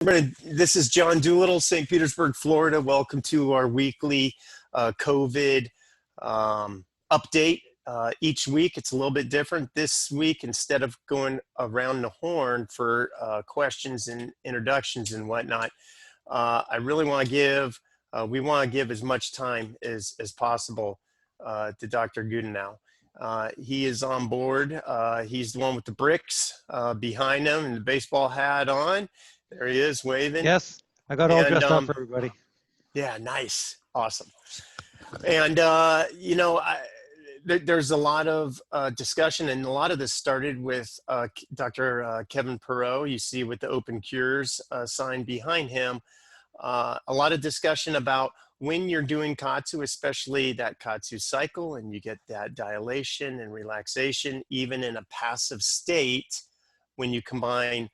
This is John Doolittle, St. Petersburg, Florida. Welcome to our weekly COVID update. Each week, it's a little bit different. This week, instead of going around the horn for questions and introductions and whatnot, I really want to give, we want to give as much time as possible to Dr. Goodenowe. He is on board. He's the one with the bricks behind him and the baseball hat on. There he is, waving. Yes, I got all dressed up for everybody. Yeah, nice. Awesome. And, you know, there's a lot of discussion, and a lot of this started with Dr. Kevin Perrott, you see with the Open Cures sign behind him. A lot of discussion about when you're doing KAATSU, especially that KAATSU cycle, and you get that dilation and relaxation, even in a passive state, when you combine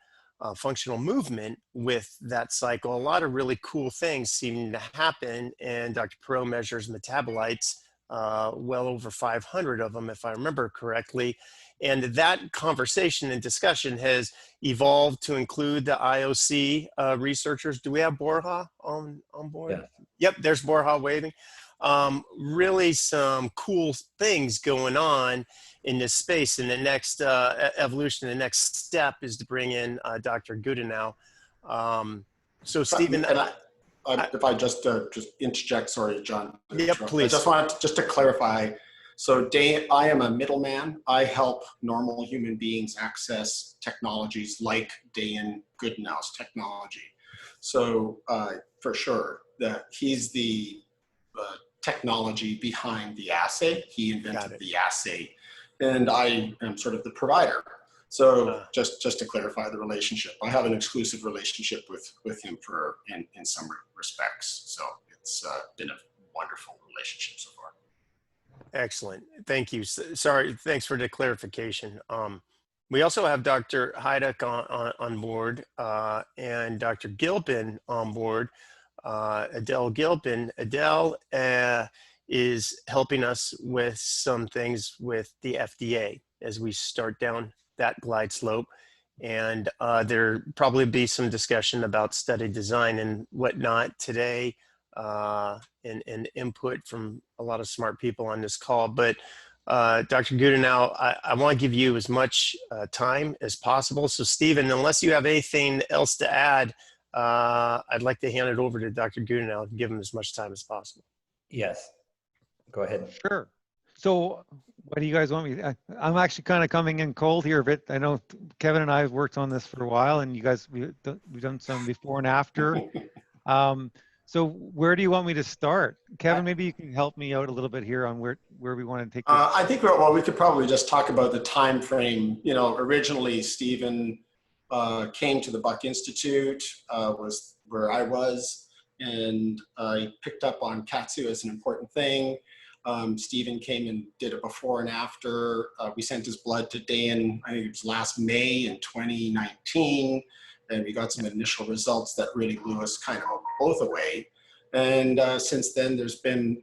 functional movement with that cycle. A lot of really cool things seem to happen, and Dr. Perrott measures metabolites, well over 500 of them, if I remember correctly. And that conversation and discussion has evolved to include the IOC researchers. Do we have Borja on board? Yeah. Yep, there's Borja waving. Really some cool things going on in this space. And the next evolution, the next step is to bring in Dr. Goodenowe. So Stephen, if I just interject, sorry, John. Yep, please. I just wanted to clarify. So Dayan, I am a middleman. I help normal human beings access technologies like Dayan Goodenowe's technology. So for sure, he's the technology behind the assay. He invented the assay, and I am sort of the provider. So just to clarify the relationship, I have an exclusive relationship with him in some respects. So it's been a wonderful relationship so far. Excellent. Thank you. Sorry. Thanks for the clarification. We also have Dr. Heiduck on board and Dr. Gilpin on board. Adele Gilpin. Adele is helping us with some things with the FDA as we start down that glide slope. And there probably be some discussion about study design and whatnot today, and input from a lot of smart people on this call. But Dr. Goodenowe, I want to give you as much time as possible. So Stephen, unless you have anything else to add, I'd like to hand it over to Dr. Goodenowe and give him as much time as possible. Yes, go ahead. Sure. So what do you guys want me? I'm actually kind of coming in cold here a bit. I know Kevin and I have worked on this for a while, and you guys, we've done some before and after. So where do you want me to start? Kevin, maybe you can help me out a little bit here on where we want to take this. I think, well, we could probably just talk about the time frame. You know, originally Stephen came to the Buck Institute, was where I was, and I picked up on KAATSU as an important thing. Stephen came and did a before and after. We sent his blood to Dayan, I think it was last May in 2019, and we got some initial results that really blew us kind of both away. And since then, there's been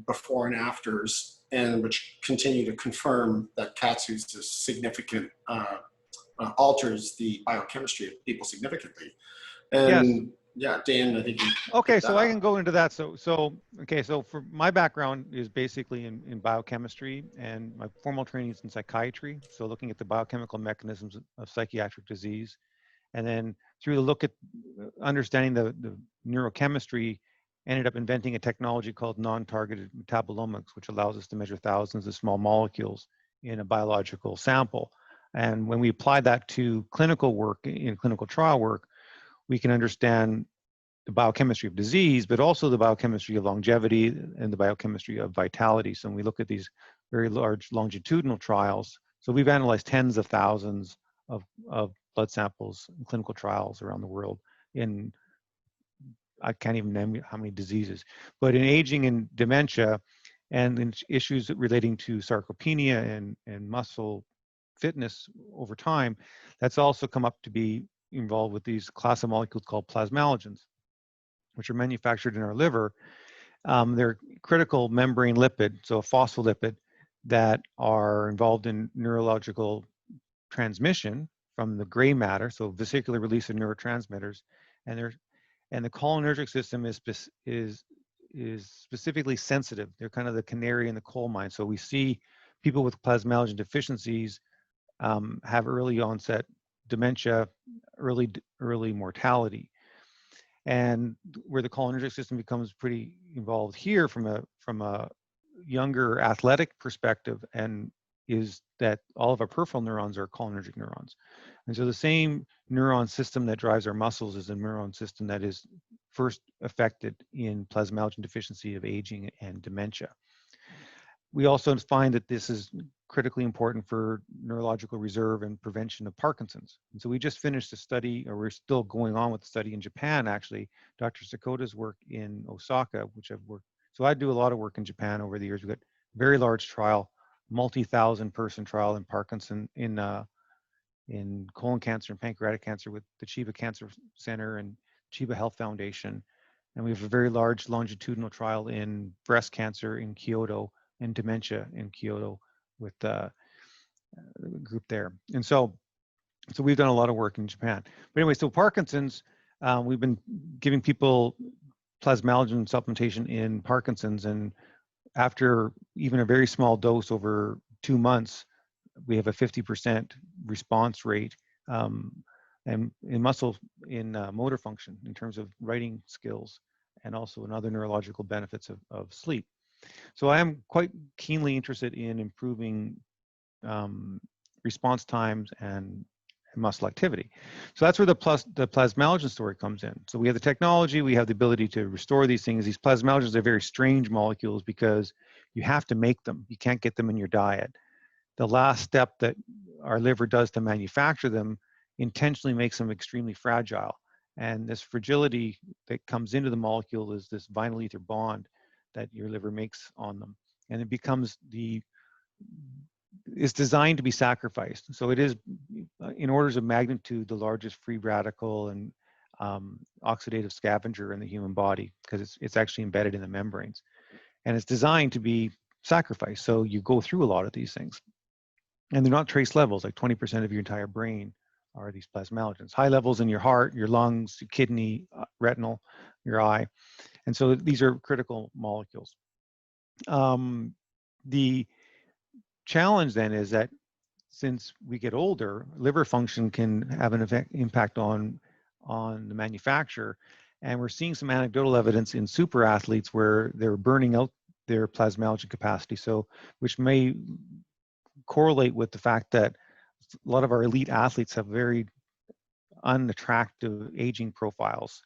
before and afters, and which continue to confirm that KAATSU is a significant, alters the biochemistry of people significantly. And yeah, Dan, I think. Okay, so I can go into that. So for my background is basically in biochemistry, and my formal training is in psychiatry. So looking at the biochemical mechanisms of psychiatric disease. And then through the look at understanding the neurochemistry, ended up inventing a technology called non-targeted metabolomics, which allows us to measure thousands of small molecules in a biological sample. And when we apply that to clinical work, in clinical trial work, we can understand the biochemistry of disease, but also the biochemistry of longevity and the biochemistry of vitality. So when we look at these very large longitudinal trials, so we've analyzed tens of thousands of blood samples in clinical trials around the world in, I can't even name how many diseases, but in aging and dementia and in issues relating to sarcopenia and muscle fitness over time, that's also come up to be involved with these class of molecules called plasmalogens, which are manufactured in our liver. They're critical membrane lipid, so a phospholipid, that are involved in neurological transmission from the gray matter, so vesicular release of neurotransmitters, and the cholinergic system is specifically sensitive. They're kind of the canary in the coal mine. So we see people with plasmalogen deficiencies have early onset dementia, early mortality. And where the cholinergic system becomes pretty involved here from a younger athletic perspective, and is that all of our peripheral neurons are cholinergic neurons. And so the same neuron system that drives our muscles is a neuron system that is first affected in plasmalogen deficiency of aging and dementia. We also find that this is critically important for neurological reserve and prevention of Parkinson's. And so we just finished a study, or we're still going on with the study in Japan, actually. Dr. Sakota's work in Osaka, which I've worked. So I do a lot of work in Japan over the years. We've got a very large trial, multi-thousand person trial in Parkinson, in colon cancer and pancreatic cancer with the Chiba Cancer Center and Chiba Health Foundation. And we have a very large longitudinal trial in breast cancer in Kyoto and dementia in Kyoto with the group there. And so we've done a lot of work in Japan. But anyway, so Parkinson's, we've been giving people plasmalogen supplementation in Parkinson's, and after even a very small dose over 2 months, we have a 50% response rate, and in motor function in terms of writing skills, and also in other neurological benefits of sleep. So I am quite keenly interested in improving response times and muscle activity. So that's where the plasmalogen story comes in. So we have the technology, we have the ability to restore these things. These plasmalogens are very strange molecules because you have to make them. You can't get them in your diet. The last step that our liver does to manufacture them intentionally makes them extremely fragile. And this fragility that comes into the molecule is this vinyl ether bond that your liver makes on them. And it becomes it's designed to be sacrificed. So it is, in orders of magnitude, the largest free radical and oxidative scavenger in the human body, because it's actually embedded in the membranes. And it's designed to be sacrificed. So you go through a lot of these things. And they're not trace levels, like 20% of your entire brain are these plasmalogens. High levels in your heart, your lungs, your kidney, retinal, your eye. And so these are critical molecules. The challenge then is that since we get older, liver function can have an impact on the manufacture. And we're seeing some anecdotal evidence in super athletes where they're burning out their plasmalogen capacity. So, which may correlate with the fact that a lot of our elite athletes have very unattractive aging profiles.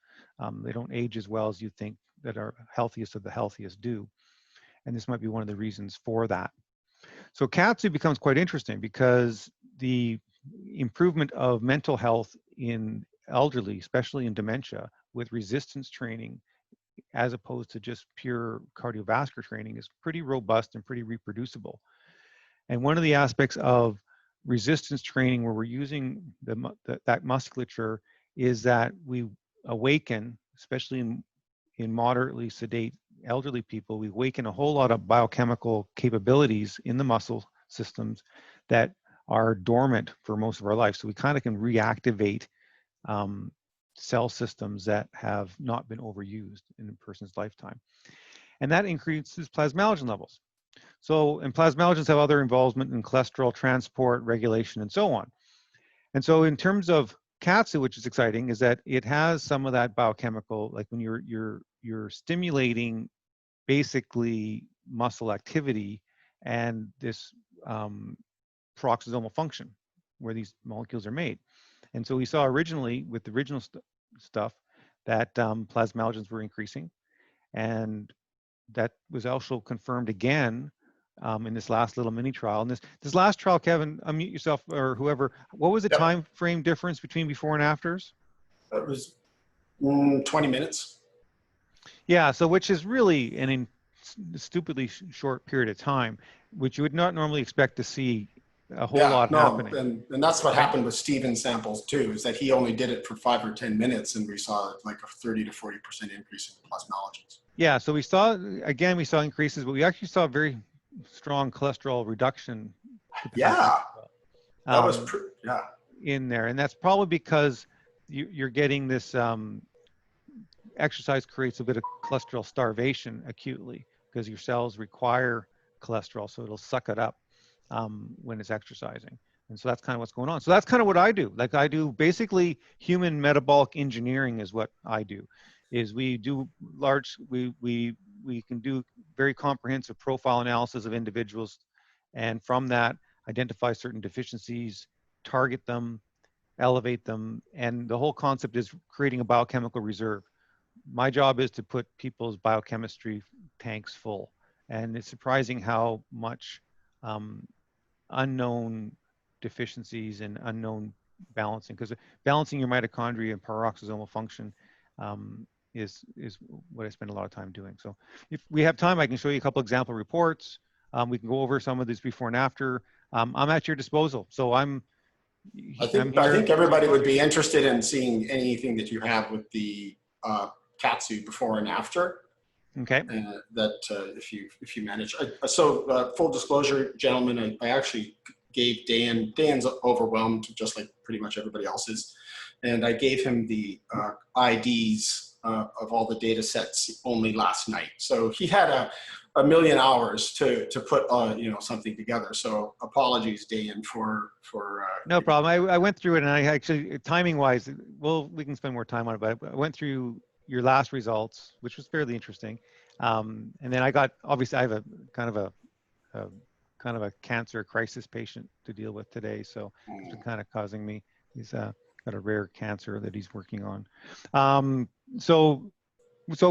They don't age as well as you think that our healthiest of the healthiest do. And this might be one of the reasons for that. So KAATSU becomes quite interesting because the improvement of mental health in elderly, especially in dementia, with resistance training, as opposed to just pure cardiovascular training, is pretty robust and pretty reproducible. And one of the aspects of resistance training where we're using that musculature is that we awaken, especially in moderately sedate elderly people, we awaken a whole lot of biochemical capabilities in the muscle systems that are dormant for most of our life. So we kind of can reactivate cell systems that have not been overused in a person's lifetime. And that increases plasmalogen levels. So, and plasmalogens have other involvement in cholesterol transport, regulation, and so on. And so in terms of KAATSU, which is exciting, is that it has some of that biochemical, like when you're stimulating basically muscle activity and this peroxisomal function where these molecules are made. And so we saw originally with the original stuff that plasmalogens were increasing, and that was also confirmed again in this last little mini trial. And this last trial, Kevin, unmute yourself or whoever. What was the time frame difference between before and afters? It was 20 minutes. Yeah, so which is really an stupidly short period of time, which you would not normally expect to see a whole lot happening. And that's what happened with Stephen's samples too, is that he only did it for 5 or 10 minutes and we saw like a 30 to 40% increase in plasmalogens. Yeah, so we saw increases, but we actually saw very strong cholesterol reduction. Yeah, that was in there, and that's probably because you're getting this exercise creates a bit of cholesterol starvation acutely because your cells require cholesterol, so it'll suck it up when it's exercising. And so that's kind of what's going on. So that's kind of what I do. Like I do basically human metabolic engineering is what I do. Is we do we can do very comprehensive profile analysis of individuals, and from that identify certain deficiencies, target them, elevate them, and the whole concept is creating a biochemical reserve. My job is to put people's biochemistry tanks full, and it's surprising how much unknown deficiencies and unknown balancing, because balancing your mitochondria and peroxisomal function is what I spend a lot of time doing. So if we have time, I can show you a couple example reports. We can go over some of these before and after. I'm at your disposal. So I think everybody would be interested in seeing anything that you have with the KAATSU before and after. Okay. If you manage. Full disclosure, gentlemen, I actually gave Dayan's overwhelmed just like pretty much everybody else is, and I gave him the IDs of all the data sets only last night. So he had a million hours to put something together. So apologies, Dayan, for no problem. I went through it, and I actually, timing wise, well, we can spend more time on it, but I went through your last results, which was fairly interesting. And then I got, obviously I have a kind of a cancer crisis patient to deal with today. So it's kind of causing me, he's got a rare cancer that he's working on. So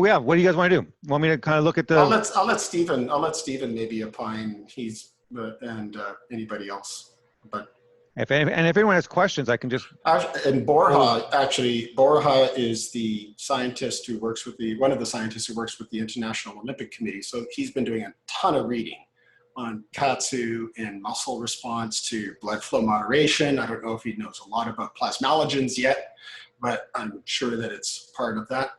yeah, what do you guys want to do? Want me to kind of look at the? I'll let Stephen maybe opine. And anybody else, but. If anyone has questions, I can just. And Borja is the scientist who works with one of the scientists who works with the International Olympic Committee. So he's been doing a ton of reading on KAATSU and muscle response to blood flow moderation. I don't know if he knows a lot about plasmalogens yet, but I'm sure that it's part of that.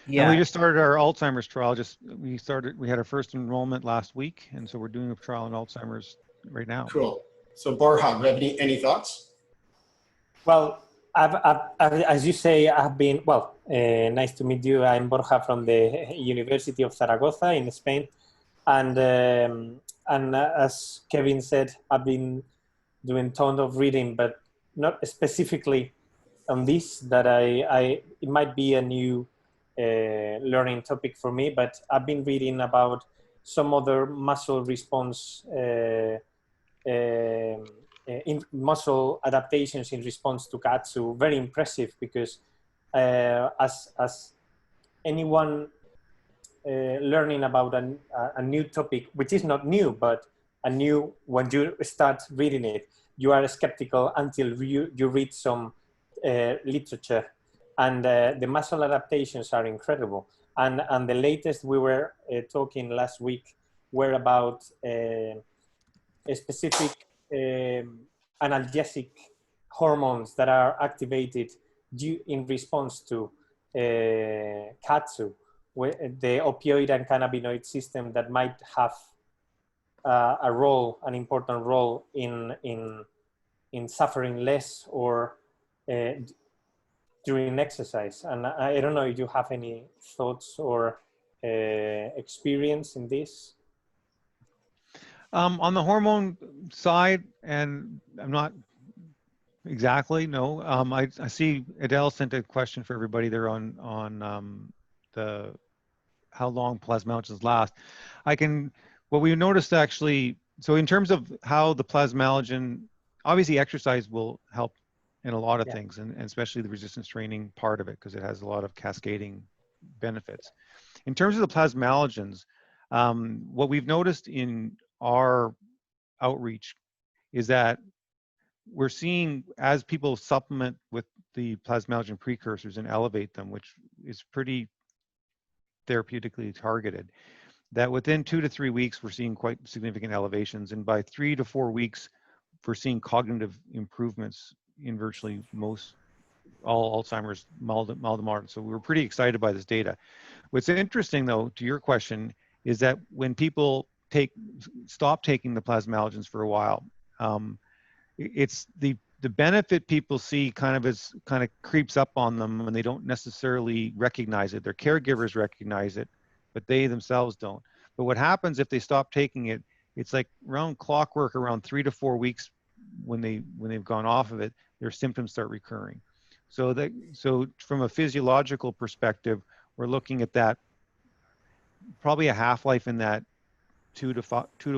Yeah. And we just started our Alzheimer's trial. We had our first enrollment last week, and so we're doing a trial on Alzheimer's right now. Cool. So Borja, do you have any thoughts? Well, as you say, I've been, nice to meet you. I'm Borja from the University of Zaragoza in Spain. And as Kevin said, I've been doing tons of reading, but not specifically on this, that it might be a new learning topic for me, but I've been reading about some other muscle response in muscle adaptations in response to KAATSU. Very impressive, because as anyone learning about a new topic, which is not new, but when you start reading it, you are skeptical until you read some literature, and the muscle adaptations are incredible. And the latest we were talking last week were about specific analgesic hormones that are activated in response to KAATSU, the opioid and cannabinoid system, that might have an important role in suffering less or during exercise. And I don't know if you have any thoughts or experience in this. On the hormone side, and I'm not exactly, no. I see Adele sent a question for everybody there on the how long plasmalogens last. What we noticed actually, so in terms of how the plasmalogen, obviously exercise will help in a lot of things, and especially the resistance training part of it, because it has a lot of cascading benefits. In terms of the plasmalogens, what we've noticed in our outreach is that we're seeing, as people supplement with the plasmalogen precursors and elevate them, which is pretty therapeutically targeted, that within 2 to 3 weeks, we're seeing quite significant elevations. And by 3 to 4 weeks, we're seeing cognitive improvements in virtually all Alzheimer's, mild to moderate. So we're pretty excited by this data. What's interesting, though, to your question, is that when people stop taking the plasmalogens for a while, it's the the benefit people see kind of creeps up on them when they don't necessarily recognize it. Their caregivers recognize it, but they themselves don't. But what happens if they stop taking it, it's like around clockwork, around 3 to 4 weeks when they've gone off of it, their symptoms start recurring. So from a physiological perspective, we're looking at that probably a half-life in that 2 to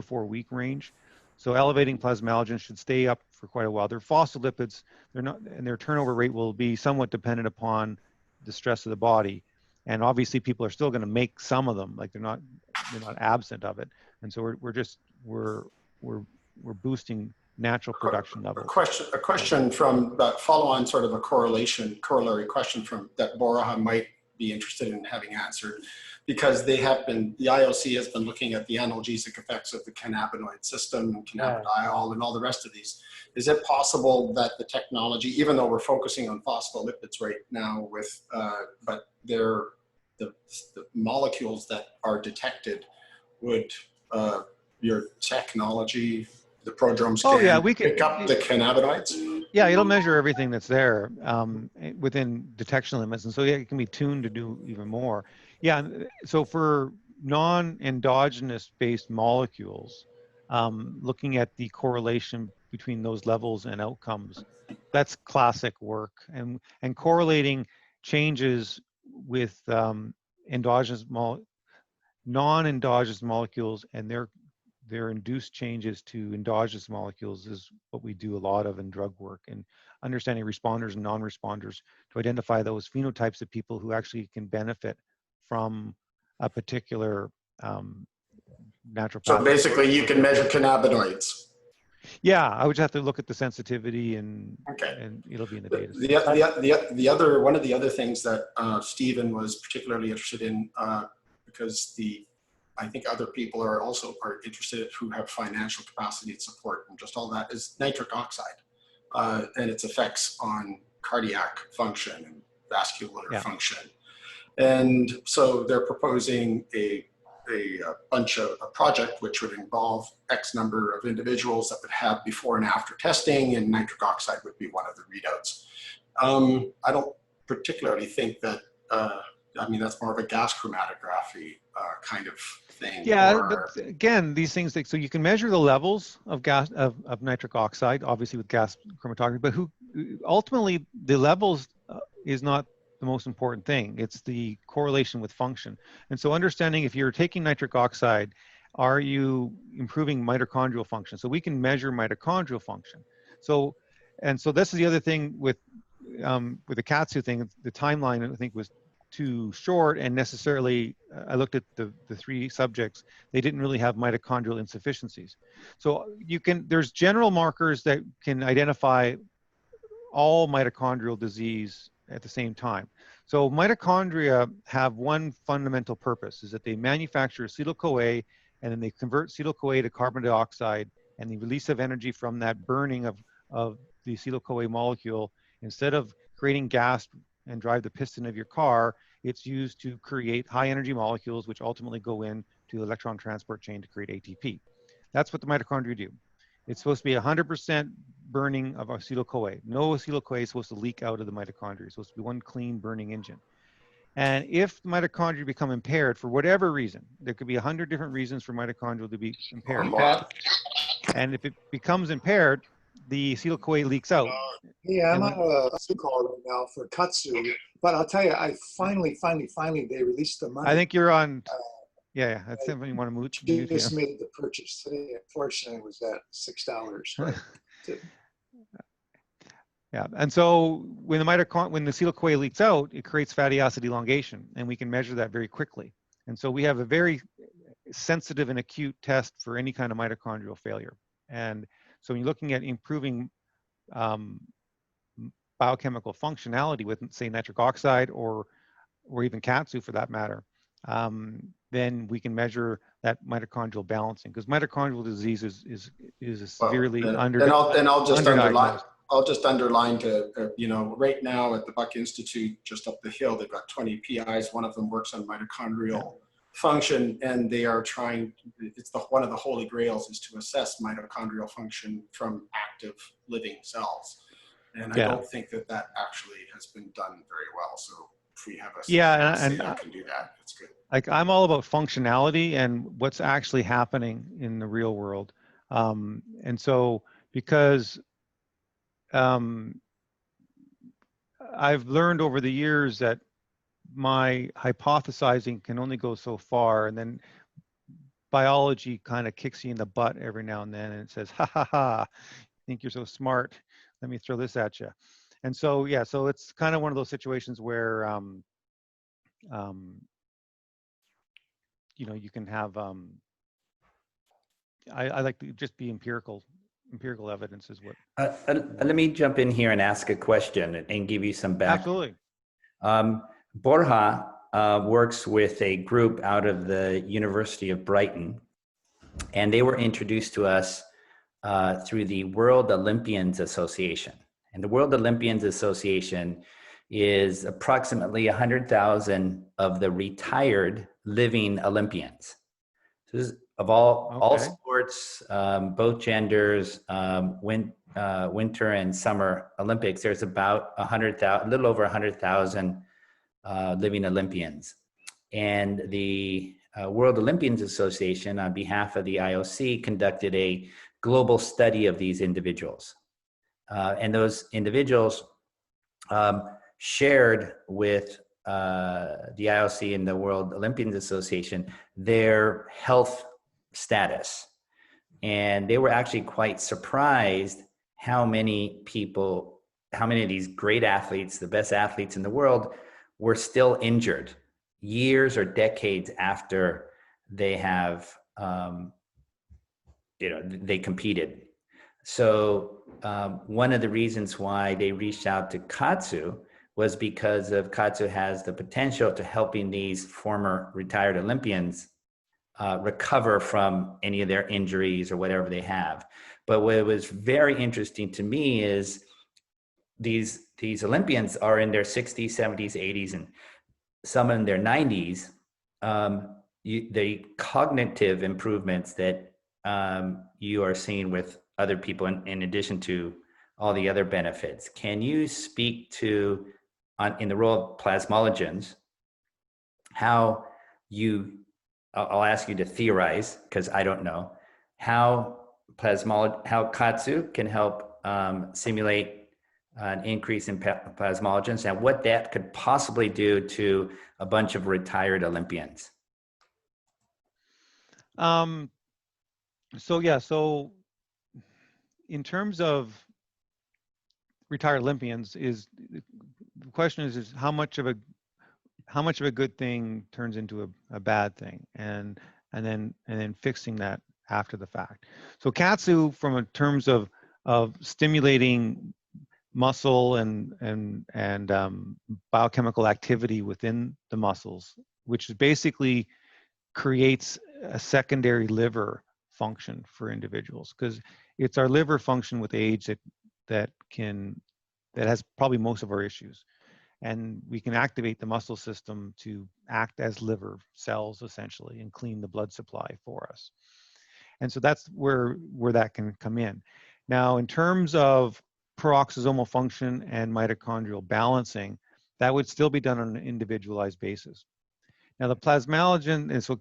4 week range. So elevating plasmalogen should stay up for quite a while. Their phospholipids, and their turnover rate will be somewhat dependent upon the stress of the body. And obviously people are still going to make some of them, like they're not absent of it. And so we're boosting natural production levels. A question from that follow-on, sort of a corollary question from that Boroha might be interested in having answered, because the IOC has been looking at the analgesic effects of the cannabinoid system, cannabidiol, and all the rest of these. Is it possible that the technology, even though we're focusing on phospholipids right now, but the molecules that are detected, would your technology, the prodromes, we can pick up the cannabinoids? Yeah, it'll measure everything that's there within detection limits, and so yeah, it can be tuned to do even more. Yeah, so for non-endogenous based molecules, looking at the correlation between those levels and outcomes, that's classic work, and correlating changes with non-endogenous molecules and their induced changes to endogenous molecules is what we do a lot of in drug work, and understanding responders and non-responders to identify those phenotypes of people who actually can benefit from a particular natural pathway. So basically you can measure cannabinoids. Yeah, I would just have to look at the sensitivity and it'll be in the data. One of the other things that Stephen was particularly interested in, because I think other people are interested who have financial capacity to support and just all that, is nitric oxide and its effects on cardiac function and vascular function. And so they're proposing a project which would involve X number of individuals that would have before and after testing, and nitric oxide would be one of the readouts. I don't particularly think that, I mean, that's more of a gas chromatography kind of thing. Yeah, but again, these things, so you can measure the levels of gas of nitric oxide, obviously with gas chromatography, but ultimately the levels is not the most important thing. It's the correlation with function. And so understanding if you're taking nitric oxide, are you improving mitochondrial function? So we can measure mitochondrial function. So this is the other thing with the KAATSU thing, the timeline I think was too short, and necessarily I looked at the 3 subjects, they didn't really have mitochondrial insufficiencies. So there's general markers that can identify all mitochondrial disease at the same time. So mitochondria have one fundamental purpose, is that they manufacture acetyl-CoA, and then they convert acetyl-CoA to carbon dioxide, and the release of energy from that burning of the acetyl-CoA molecule, instead of creating gas and drive the piston of your car, it's used to create high energy molecules, which ultimately go into the electron transport chain to create ATP. That's what the mitochondria do. It's supposed to be 100% burning of acetyl-CoA. No acetyl-CoA is supposed to leak out of the mitochondria. It's supposed to be one clean burning engine. And if the mitochondria become impaired for whatever reason, there could be 100 different reasons for mitochondria to be impaired. And if it becomes impaired, the acetyl-CoA leaks out. Yeah, I'm on a Zoom call right now for KAATSU, but I'll tell you, I finally, they released the money. I think you're on. Yeah, that's something you want to move. Just made the purchase today. Unfortunately, it was at $6. Yeah, and so when the acetyl-CoA leaks out, it creates fatty acid elongation, and we can measure that very quickly. And so we have a very sensitive and acute test for any kind of mitochondrial failure. And so when you're looking at improving biochemical functionality with, say, nitric oxide or even KAATSU for that matter, then we can measure that mitochondrial balancing, because mitochondrial disease is a severely underdiagnosed. I'll just underline right now at the Buck Institute, just up the hill, they've got 20 PIs. One of them works on mitochondrial function, and they are trying, one of the holy grails is to assess mitochondrial function from active living cells. And I Yeah. don't think that that actually has been done very well. So if we have a Yeah, assay and that can do that, it's good. like I'm all about functionality and what's actually happening in the real world. And so because I've learned over the years that my hypothesizing can only go so far, and then biology kind of kicks you in the butt every now and then and it says, ha ha ha, think you're so smart, let me throw this at you. And so yeah, so it's kind of one of those situations where you know, you can have I like to just be empirical evidence is what Let me jump in here and ask a question and give you some background. absolutely. Borja works with a group out of the University of Brighton, and they were introduced to us through the World Olympians Association. And the World Olympians Association is approximately 100,000 of the retired living Olympians. So this is of all sports, both genders, winter and summer Olympics. There's about 100,000, a little over 100,000 living Olympians. And the World Olympians Association, on behalf of the IOC, conducted a global study of these individuals. And those individuals shared with the IOC and the World Olympians Association their health status. And they were actually quite surprised how many people, how many of these great athletes, the best athletes in the world, were still injured years or decades after they have, you know, they competed. So one of the reasons why they reached out to KAATSU was because of KAATSU has the potential to helping these former retired Olympians recover from any of their injuries or whatever they have. But what was very interesting to me is these Olympians are in their 60s, 70s, 80s, and some in their 90s. The cognitive improvements that you are seeing with other people, in addition to all the other benefits. Can you speak to, in the role of plasmalogens, how you, I'll ask you to theorize, because I don't know, how KAATSU can help simulate an increase in plasmalogens and what that could possibly do to a bunch of retired Olympians? So yeah, so in terms of retired Olympians, is the question is how much of a good thing turns into a bad thing, and then fixing that after the fact. So KAATSU, from in terms of stimulating muscle and biochemical activity within the muscles, which basically creates a secondary liver function for individuals, because it's our liver function with age that has probably most of our issues. And we can activate the muscle system to act as liver cells essentially and clean the blood supply for us. And so that's where that can come in. Now, in terms of peroxisomal function and mitochondrial balancing, that would still be done on an individualized basis. Now, the plasmalogen, and so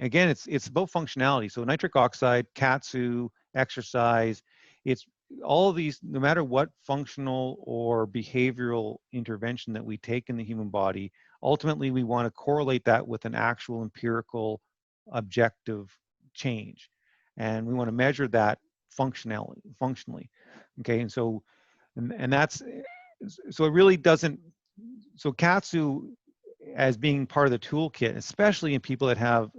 again, it's about functionality. So nitric oxide, KAATSU, exercise, it's all of these, no matter what functional or behavioral intervention that we take in the human body, ultimately we want to correlate that with an actual empirical objective change. And we want to measure that functionally. Okay, and so, and that's, so it really doesn't, so KAATSU as being part of the toolkit, especially in people that have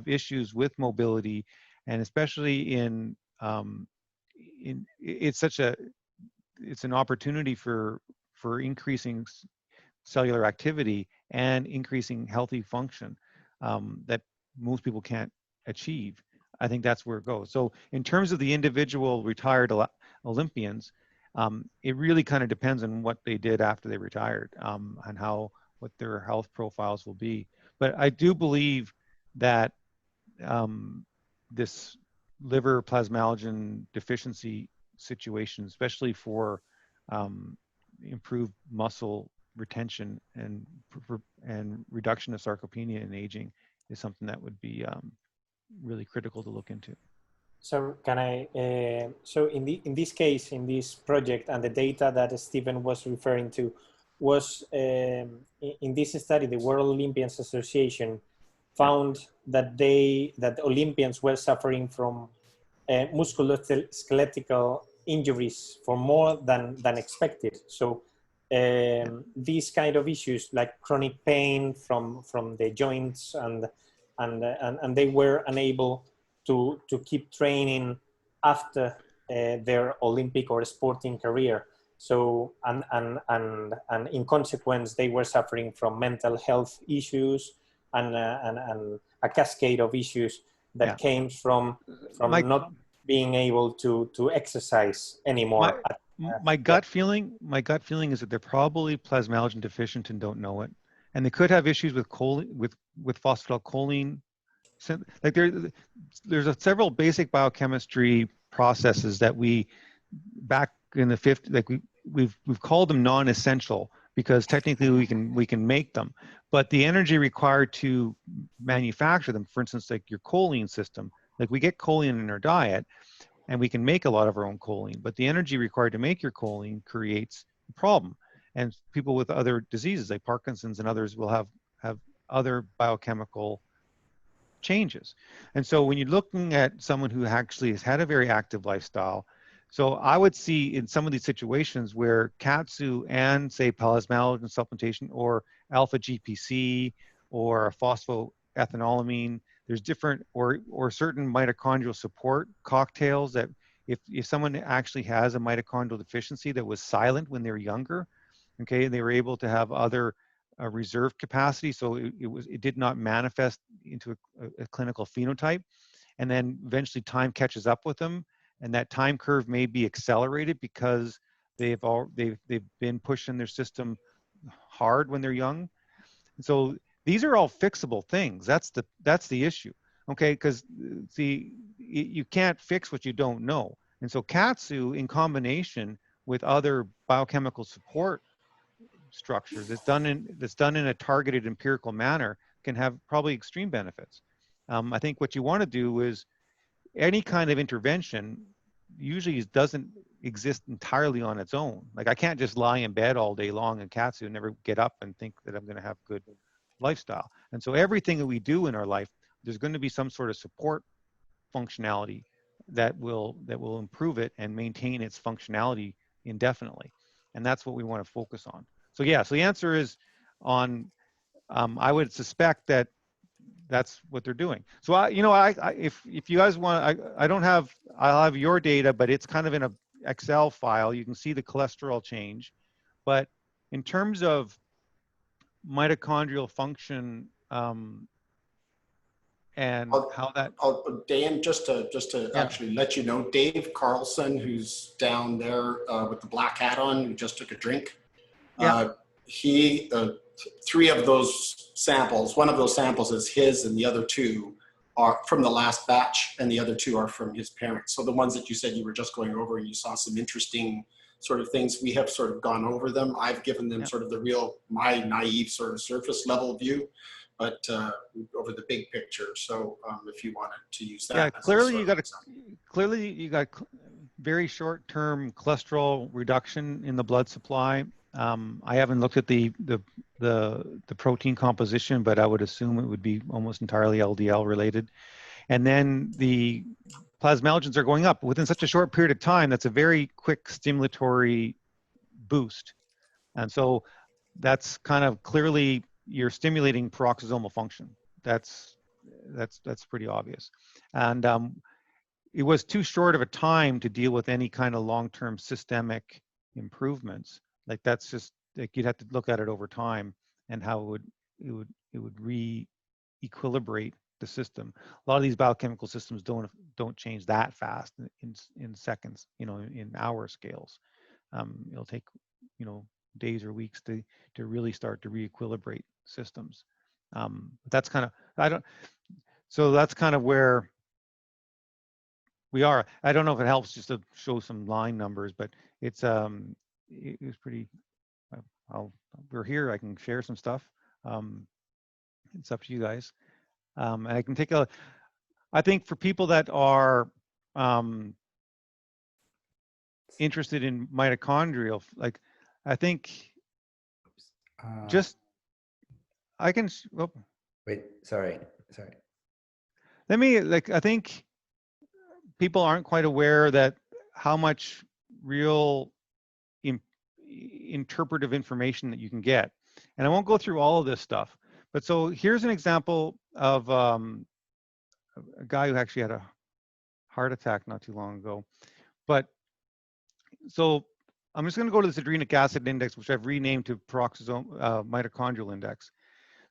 issues with mobility, and especially it's an opportunity for increasing cellular activity and increasing healthy function that most people can't achieve. I think that's where it goes. So in terms of the individual retired Olympians, it really kind of depends on what they did after they retired, and what their health profiles will be. But I do believe that this liver plasmalogen deficiency situation, especially for improved muscle retention and reduction of sarcopenia in aging, is something that would be really critical to look into. So can I, so in this case, in this project, and the data that Stephen was referring to was, in this study, the World Olympians Association found that that Olympians were suffering from musculoskeletal injuries for more than expected. So these kind of issues like chronic pain from the joints, and they were unable to keep training after their Olympic or sporting career. So and in consequence, they were suffering from mental health issues and a cascade of issues that came from not being able to exercise anymore. My gut feeling is that they're probably plasmalogen deficient and don't know it, and they could have issues with phosphatidylcholine. Like there's several basic biochemistry processes that we, back in the 50s, like we've called them non-essential because technically we can make them, but the energy required to manufacture them, for instance, like your choline system, like we get choline in our diet and we can make a lot of our own choline, but the energy required to make your choline creates a problem. And people with other diseases like Parkinson's and others will have other biochemical changes. And so when you're looking at someone who actually has had a very active lifestyle, so I would see in some of these situations where KAATSU and say plasmalogen supplementation or alpha GPC or phosphoethanolamine, there's different or certain mitochondrial support cocktails that if someone actually has a mitochondrial deficiency that was silent when they were younger, okay, and they were able to have other reserve capacity, so it did not manifest into a clinical phenotype, and then eventually time catches up with them, and that time curve may be accelerated because they've been pushing their system hard when they're young. And so these are all fixable things. That's the issue, okay? Because you can't fix what you don't know. And so KAATSU, in combination with other biochemical support structures, that's done in a targeted empirical manner, can have probably extreme benefits. I think what you want to do is any kind of intervention usually doesn't exist entirely on its own. Like I can't just lie in bed all day long in KAATSU and never get up and think that I'm going to have good lifestyle. And so everything that we do in our life, there's going to be some sort of support functionality that will improve it and maintain its functionality indefinitely. And that's what we want to focus on. So yeah, so the answer is on, I would suspect that that's what they're doing. So if you guys want, I'll have your data, but it's kind of in a Excel file. You can see the cholesterol change, but in terms of mitochondrial function and how that. Dan, just to actually let you know, Dave Carlson, who's down there with the black hat on, who just took a drink. He, 3 of those samples, one of those samples is his and the other 2 are from the last batch and the other 2 are from his parents. So the ones that you said you were just going over and you saw some interesting sort of things, we have sort of gone over them. I've given them sort of my naive sort of surface level view, but over the big picture. So if you wanted to use that. Yeah, clearly you got very short-term cholesterol reduction in the blood supply. I haven't looked at the protein composition, but I would assume it would be almost entirely LDL related. And then the plasmalogens are going up within such a short period of time. That's a very quick stimulatory boost. And so that's kind of clearly you're stimulating peroxisomal function. That's pretty obvious. And it was too short of a time to deal with any kind of long-term systemic improvements. Like that's just like you'd have to look at it over time and how it would re-equilibrate the system. A lot of these biochemical systems don't change that fast in seconds, in hour scales. It'll take days or weeks to really start to re-equilibrate systems. That's kind of that's kind of where We are. I don't know if it helps just to show some line numbers, but it's it was pretty. We're here. I can share some stuff. It's up to you guys. And I can take a. I think for people that are interested in mitochondrial, like I think just I can. Oh, wait, sorry. let me like. I think people aren't quite aware that how much real interpretive information that you can get. And I won't go through all of this stuff, but so here's an example of a guy who actually had a heart attack not too long ago. But so I'm just going to go to this adrenic acid index, which I've renamed to peroxisome mitochondrial index.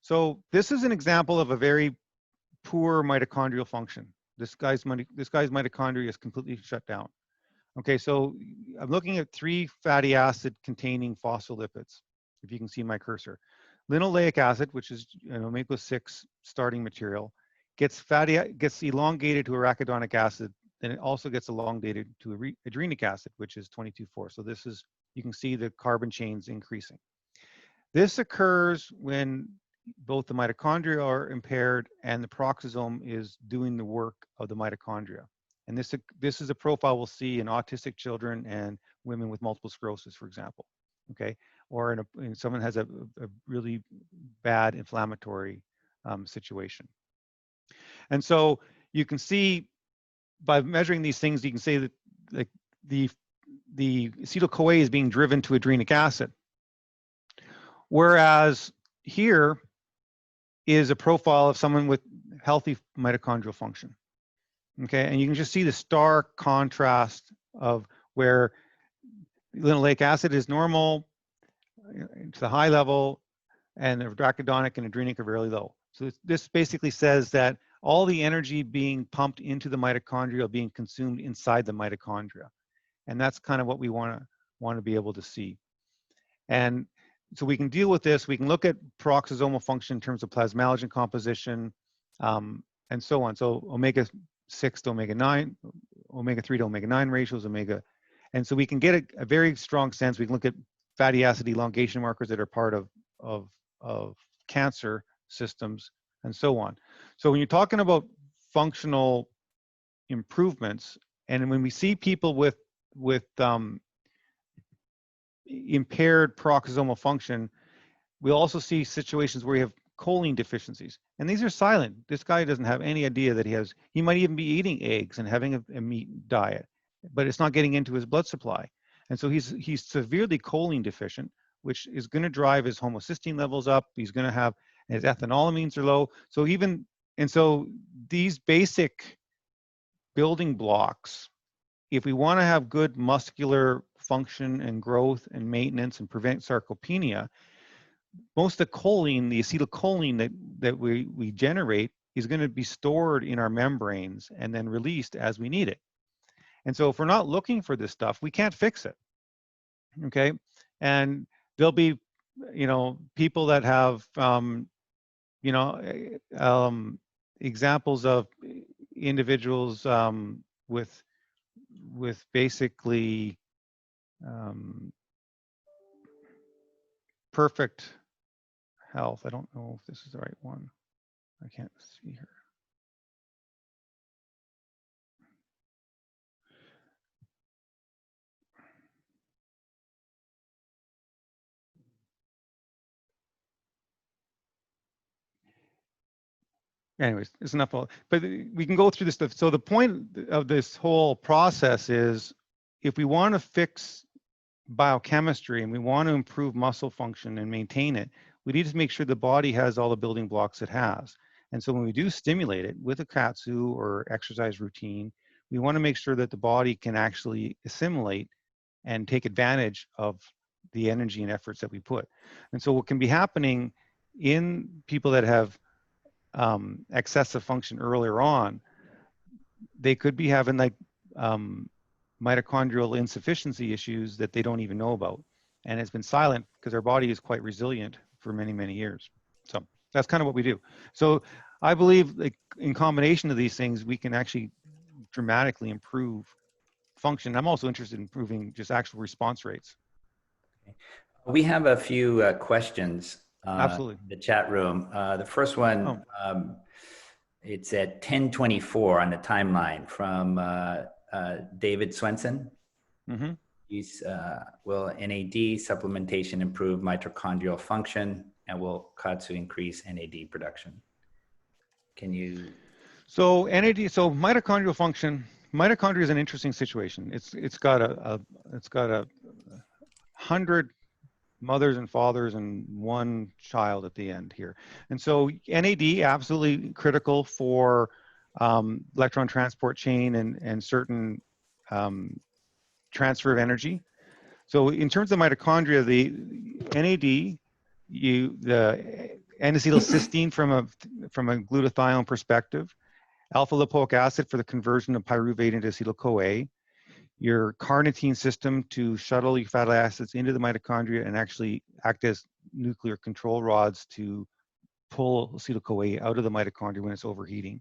So this is an example of a very poor mitochondrial function. This guy's mitochondria is completely shut down. Okay, so I'm looking at 3 fatty acid containing phospholipids, if you can see my cursor. Linoleic acid, which is omega-6 starting material, gets elongated to arachidonic acid, then it also gets elongated to adrenic acid, which is 22,4. So this is, you can see the carbon chains increasing. This occurs when both the mitochondria are impaired and the peroxisome is doing the work of the mitochondria. And this is a profile we'll see in autistic children and women with multiple sclerosis, for example, okay? Or in someone has a really bad inflammatory situation. And so you can see by measuring these things, you can say that like the acetyl-CoA is being driven to adrenic acid. Whereas here is a profile of someone with healthy mitochondrial function. Okay, and you can just see the stark contrast of where linoleic acid is normal to the high level, and the arachidonic and adrenic are very low. So this basically says that all the energy being pumped into the mitochondria are being consumed inside the mitochondria, and that's kind of what we want to be able to see. And so we can deal with this. We can look at peroxisomal function in terms of plasmalogen composition, and so on. So omega-6 to omega-9, omega-3 to omega-9 ratios, and so we can get a very strong sense. We can look at fatty acid elongation markers that are part of cancer systems and so on. So when you're talking about functional improvements, and when we see people with impaired peroxisomal function, we also see situations where you have choline deficiencies, and these are silent. This guy doesn't have any idea that he might even be eating eggs and having a meat diet, but it's not getting into his blood supply. And so he's severely choline deficient, which is going to drive his homocysteine levels up. He's going to have his ethanolamines are low. So these basic building blocks, if we want to have good muscular function and growth and maintenance and prevent sarcopenia, most of the choline, the acetylcholine that we generate, is going to be stored in our membranes and then released as we need it. And so if we're not looking for this stuff, we can't fix it. Okay, and there'll be people that have examples of individuals with basically perfect health. I don't know if this is the right one. I can't see her. Anyways, it's enough. But we can go through this stuff. So the point of this whole process is, if we want to fix biochemistry and we want to improve muscle function and maintain it, we need to make sure the body has all the building blocks it has. And so when we do stimulate it with a KAATSU or exercise routine, we want to make sure that the body can actually assimilate and take advantage of the energy and efforts that we put. And so what can be happening in people that have excessive function earlier on, they could be having like mitochondrial insufficiency issues that they don't even know about, and it's been silent because our body is quite resilient for many, many years. So that's kind of what we do. So I believe, like, in combination of these things, we can actually dramatically improve function. I'm also interested in improving just actual response rates. We have a few questions Absolutely. in the chat room. The first one, it's at 10:24 on the timeline from David Swenson. Mm-hmm. He's, will NAD supplementation improve mitochondrial function, and will KAATSU increase NAD production? Can you? So NAD, so mitochondrial function, mitochondria is an interesting situation. It's got a 100 mothers and fathers and one child at the end here. And so NAD absolutely critical for electron transport chain and certain transfer of energy. So in terms of mitochondria, the NAD, the N-acetylcysteine from a glutathione perspective, alpha lipoic acid for the conversion of pyruvate into acetyl-CoA, your carnitine system to shuttle your fatty acids into the mitochondria and actually act as nuclear control rods to pull acetyl-CoA out of the mitochondria when it's overheating.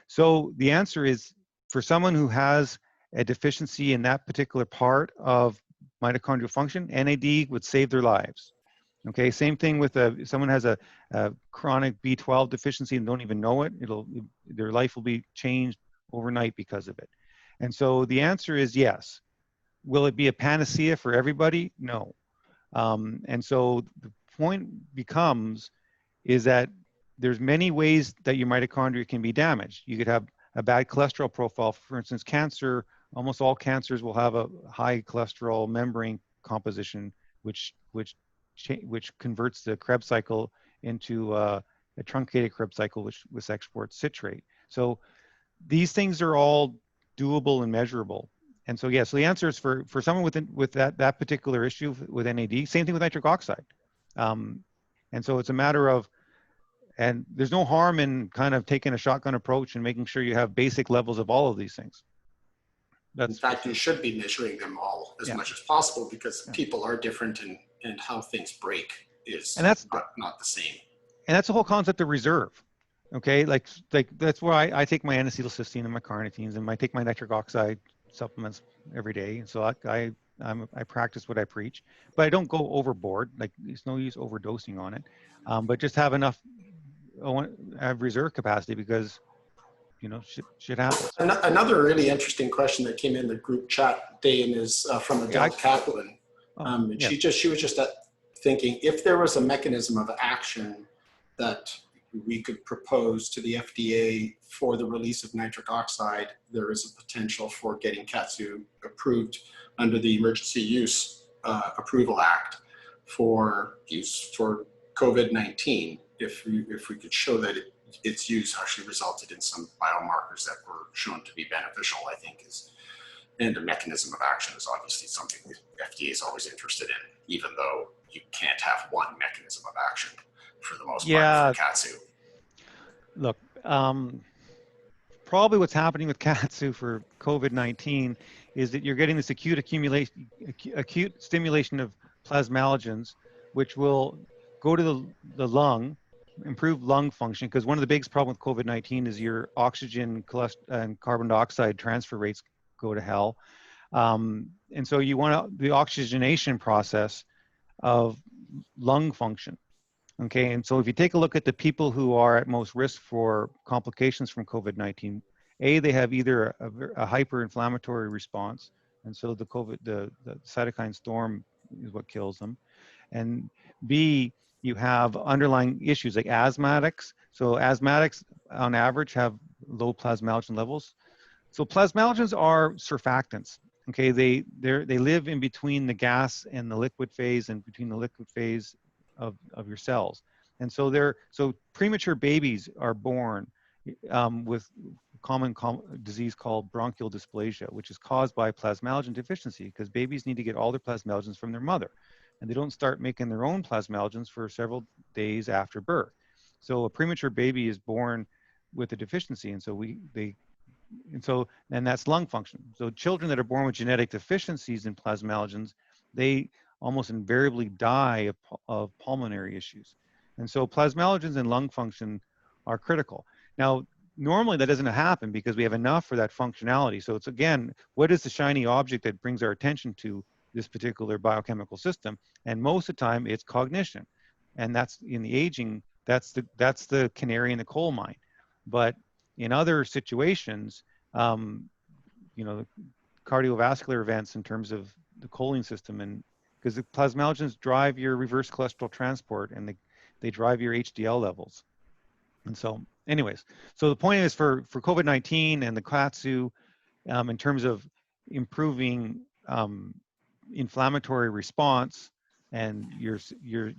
So the answer is, for someone who has a deficiency in that particular part of mitochondrial function, NAD would save their lives. Okay, same thing with if someone has a chronic B12 deficiency and don't even know it, their life will be changed overnight because of it. And so the answer is yes. Will it be a panacea for everybody? No. And so the point becomes is that there's many ways that your mitochondria can be damaged. You could have a bad cholesterol profile. For instance, cancer, almost all cancers will have a high cholesterol membrane composition, which converts the Krebs cycle into a truncated Krebs cycle, which exports citrate. So these things are all doable and measurable. And so, yeah, so the answer is for someone with that particular issue with NAD, same thing with nitric oxide. And so it's a matter of, and there's no harm in kind of taking a shotgun approach and making sure you have basic levels of all of these things. In fact, you should be measuring them all as much as possible, because people are different, and how things break is not the same. And that's the whole concept of reserve. Okay, like that's where I take my N-acetylcysteine and my carnitines, and I take my nitric oxide supplements every day. And so I practice what I preach, but I don't go overboard. Like, there's no use overdosing on it, but just have enough, have reserve capacity, because you know shit happens. Another really interesting question that came in the group chat, Dayan, is from Adele Kaplan. She was just thinking, if there was a mechanism of action that we could propose to the FDA for the release of nitric oxide, there is a potential for getting KAATSU approved under the Emergency Use Approval Act for use for COVID-19. If we could show that its use actually resulted in some biomarkers that were shown to be beneficial, I think and the mechanism of action is obviously something the FDA is always interested in, even though you can't have one mechanism of action for the most part for KAATSU. Look, probably what's happening with KAATSU for COVID-19 is that you're getting this acute stimulation of plasmalogens, which will go to the lung, improve lung function, because one of the biggest problems with COVID-19 is your oxygen and carbon dioxide transfer rates go to hell. And so you want the oxygenation process of lung function. Okay, and so if you take a look at the people who are at most risk for complications from COVID-19, they have either a hyperinflammatory response, and so the cytokine storm is what kills them, and B, you have underlying issues like asthmatics. So asthmatics on average have low plasmalogen levels. So plasmalogens are surfactants. Okay, they live in between the gas and the liquid phase, and between the liquid phase of your cells. And so premature babies are born with common disease called bronchial dysplasia, which is caused by plasmalogen deficiency, because babies need to get all their plasmalogens from their mother, and they don't start making their own plasmalogens for several days after birth. So a premature baby is born with a deficiency, and so and that's lung function. So children that are born with genetic deficiencies in plasmalogens, they almost invariably die of pulmonary issues. And so plasmalogens and lung function are critical. Now, normally that doesn't happen because we have enough for that functionality. So it's, again, what is the shiny object that brings our attention to this particular biochemical system? And most of the time it's cognition. And that's in the aging, that's the canary in the coal mine. But in other situations, you know, cardiovascular events in terms of the choline system, and because the plasmalogens drive your reverse cholesterol transport, and they drive your HDL levels. And so anyways, so the point is for COVID-19 and the KAATSU, in terms of improving inflammatory response and your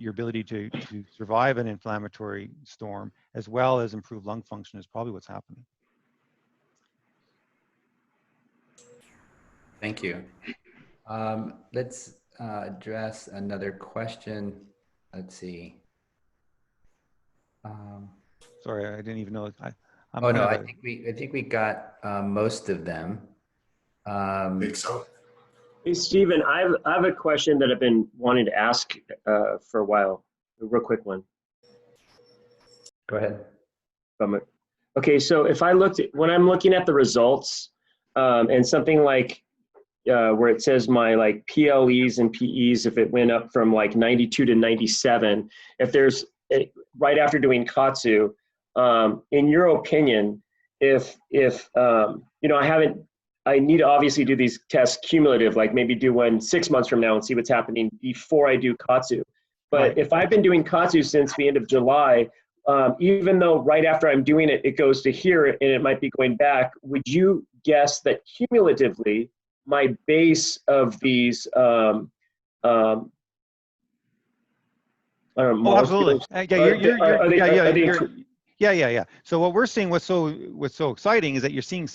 ability to survive an inflammatory storm, as well as improve lung function, is probably what's happening. Thank you. Let's address another question. Let's see. Sorry, I didn't even know. Oh no, I think we got most of them. I think so. Hey, Stephen, I have a question that I've been wanting to ask for a while. A real quick one. Go ahead. Okay, so if when I'm looking at the results and something like where it says my like PLEs and PEs, if it went up from like 92 to 97, if there's right after doing KAATSU, in your opinion, if you know, I need to obviously do these tests cumulative, like maybe do one 6 months from now and see what's happening before I do KAATSU. But Right. If I've been doing KAATSU since the end of July, even though right after I'm doing it, it goes to here and it might be going back, would you guess that cumulatively my base of these I don't know, Oh, absolutely. Yeah. So what we're seeing, what's so exciting is that you're seeing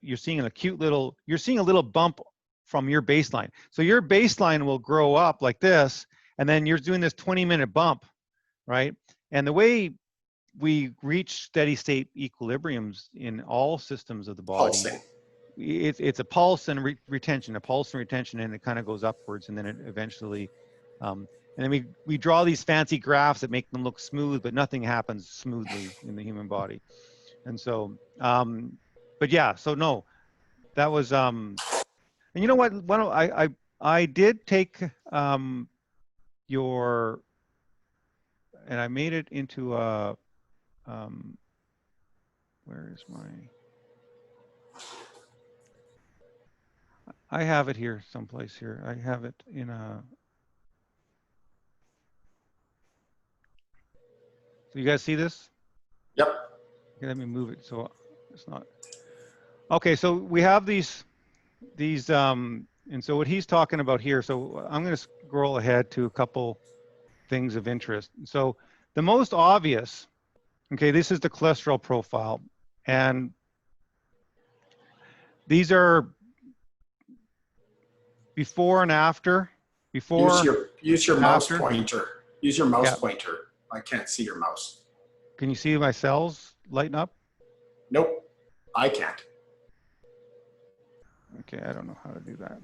you're seeing a little bump from your baseline. So your baseline will grow up like this, and then you're doing this 20-minute bump, right? And the way we reach steady state equilibriums in all systems of the body, Pulsing. it's a pulse and retention, and it kind of goes upwards, and then it eventually, and then we draw these fancy graphs that make them look smooth, but nothing happens smoothly in the human body. And so, but yeah, so no, that was, and you know what, I did take your, and I made it into a, where is my, I have it here someplace here. I have it in a, so you guys see this? Yep. Okay, let me move it so it's not. Okay, so we have these, and so what he's talking about here, so I'm going to scroll ahead to a couple things of interest. So the most obvious, okay, this is the cholesterol profile, and these are before and after. Before. Use your mouse after. pointer. Use your mouse pointer. I can't see your mouse. Can you see my cells lighten up? Nope, I can't. Okay, I don't know how to do that.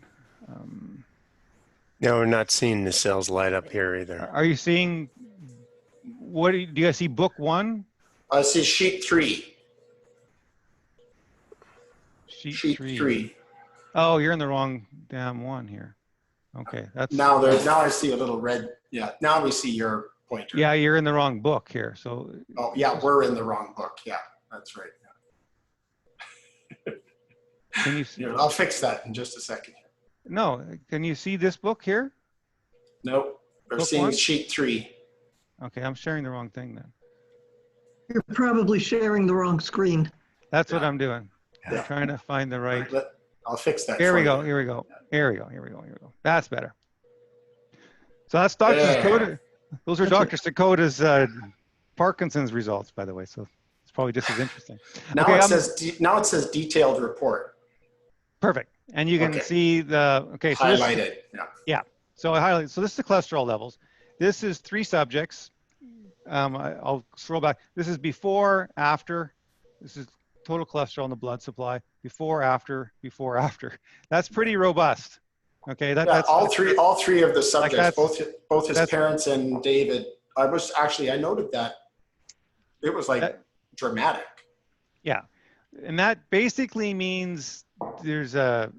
No, we're not seeing the cells light up here either. Are you seeing, what do you guys see, book 1? I see sheet 3. Sheet 3. Oh, you're in the wrong damn one here. Okay, that's now I see a little red. Yeah, now we see your pointer. Yeah, you're in the wrong book here. So. Oh yeah, we're in the wrong book. Yeah, that's right. Yeah. Can you see? Yeah, I'll fix that in just a second. No, can you see this book here? Nope, we're Book seeing 1? sheet 3. Okay, I'm sharing the wrong thing then. You're probably sharing the wrong screen. That's what I'm doing. Yeah. I'm trying to find the right. I'll fix that. Here we go. You. Here we go. Here we go. That's better. So that's Dr. Dakota. Those are Dr. Dakota's Parkinson's results, by the way. So it's probably just as interesting. Now okay, it says detailed report. Perfect. And you can see the, okay. So highlighted, yeah. So I highlight, so this is the cholesterol levels. This is 3 subjects. I'll scroll back. This is before, after. This is total cholesterol in the blood supply. Before, after, before, after. That's pretty robust. Okay. That's all three of the subjects, like both his parents and David. I noted that it was like dramatic. Yeah, and that basically means there's a,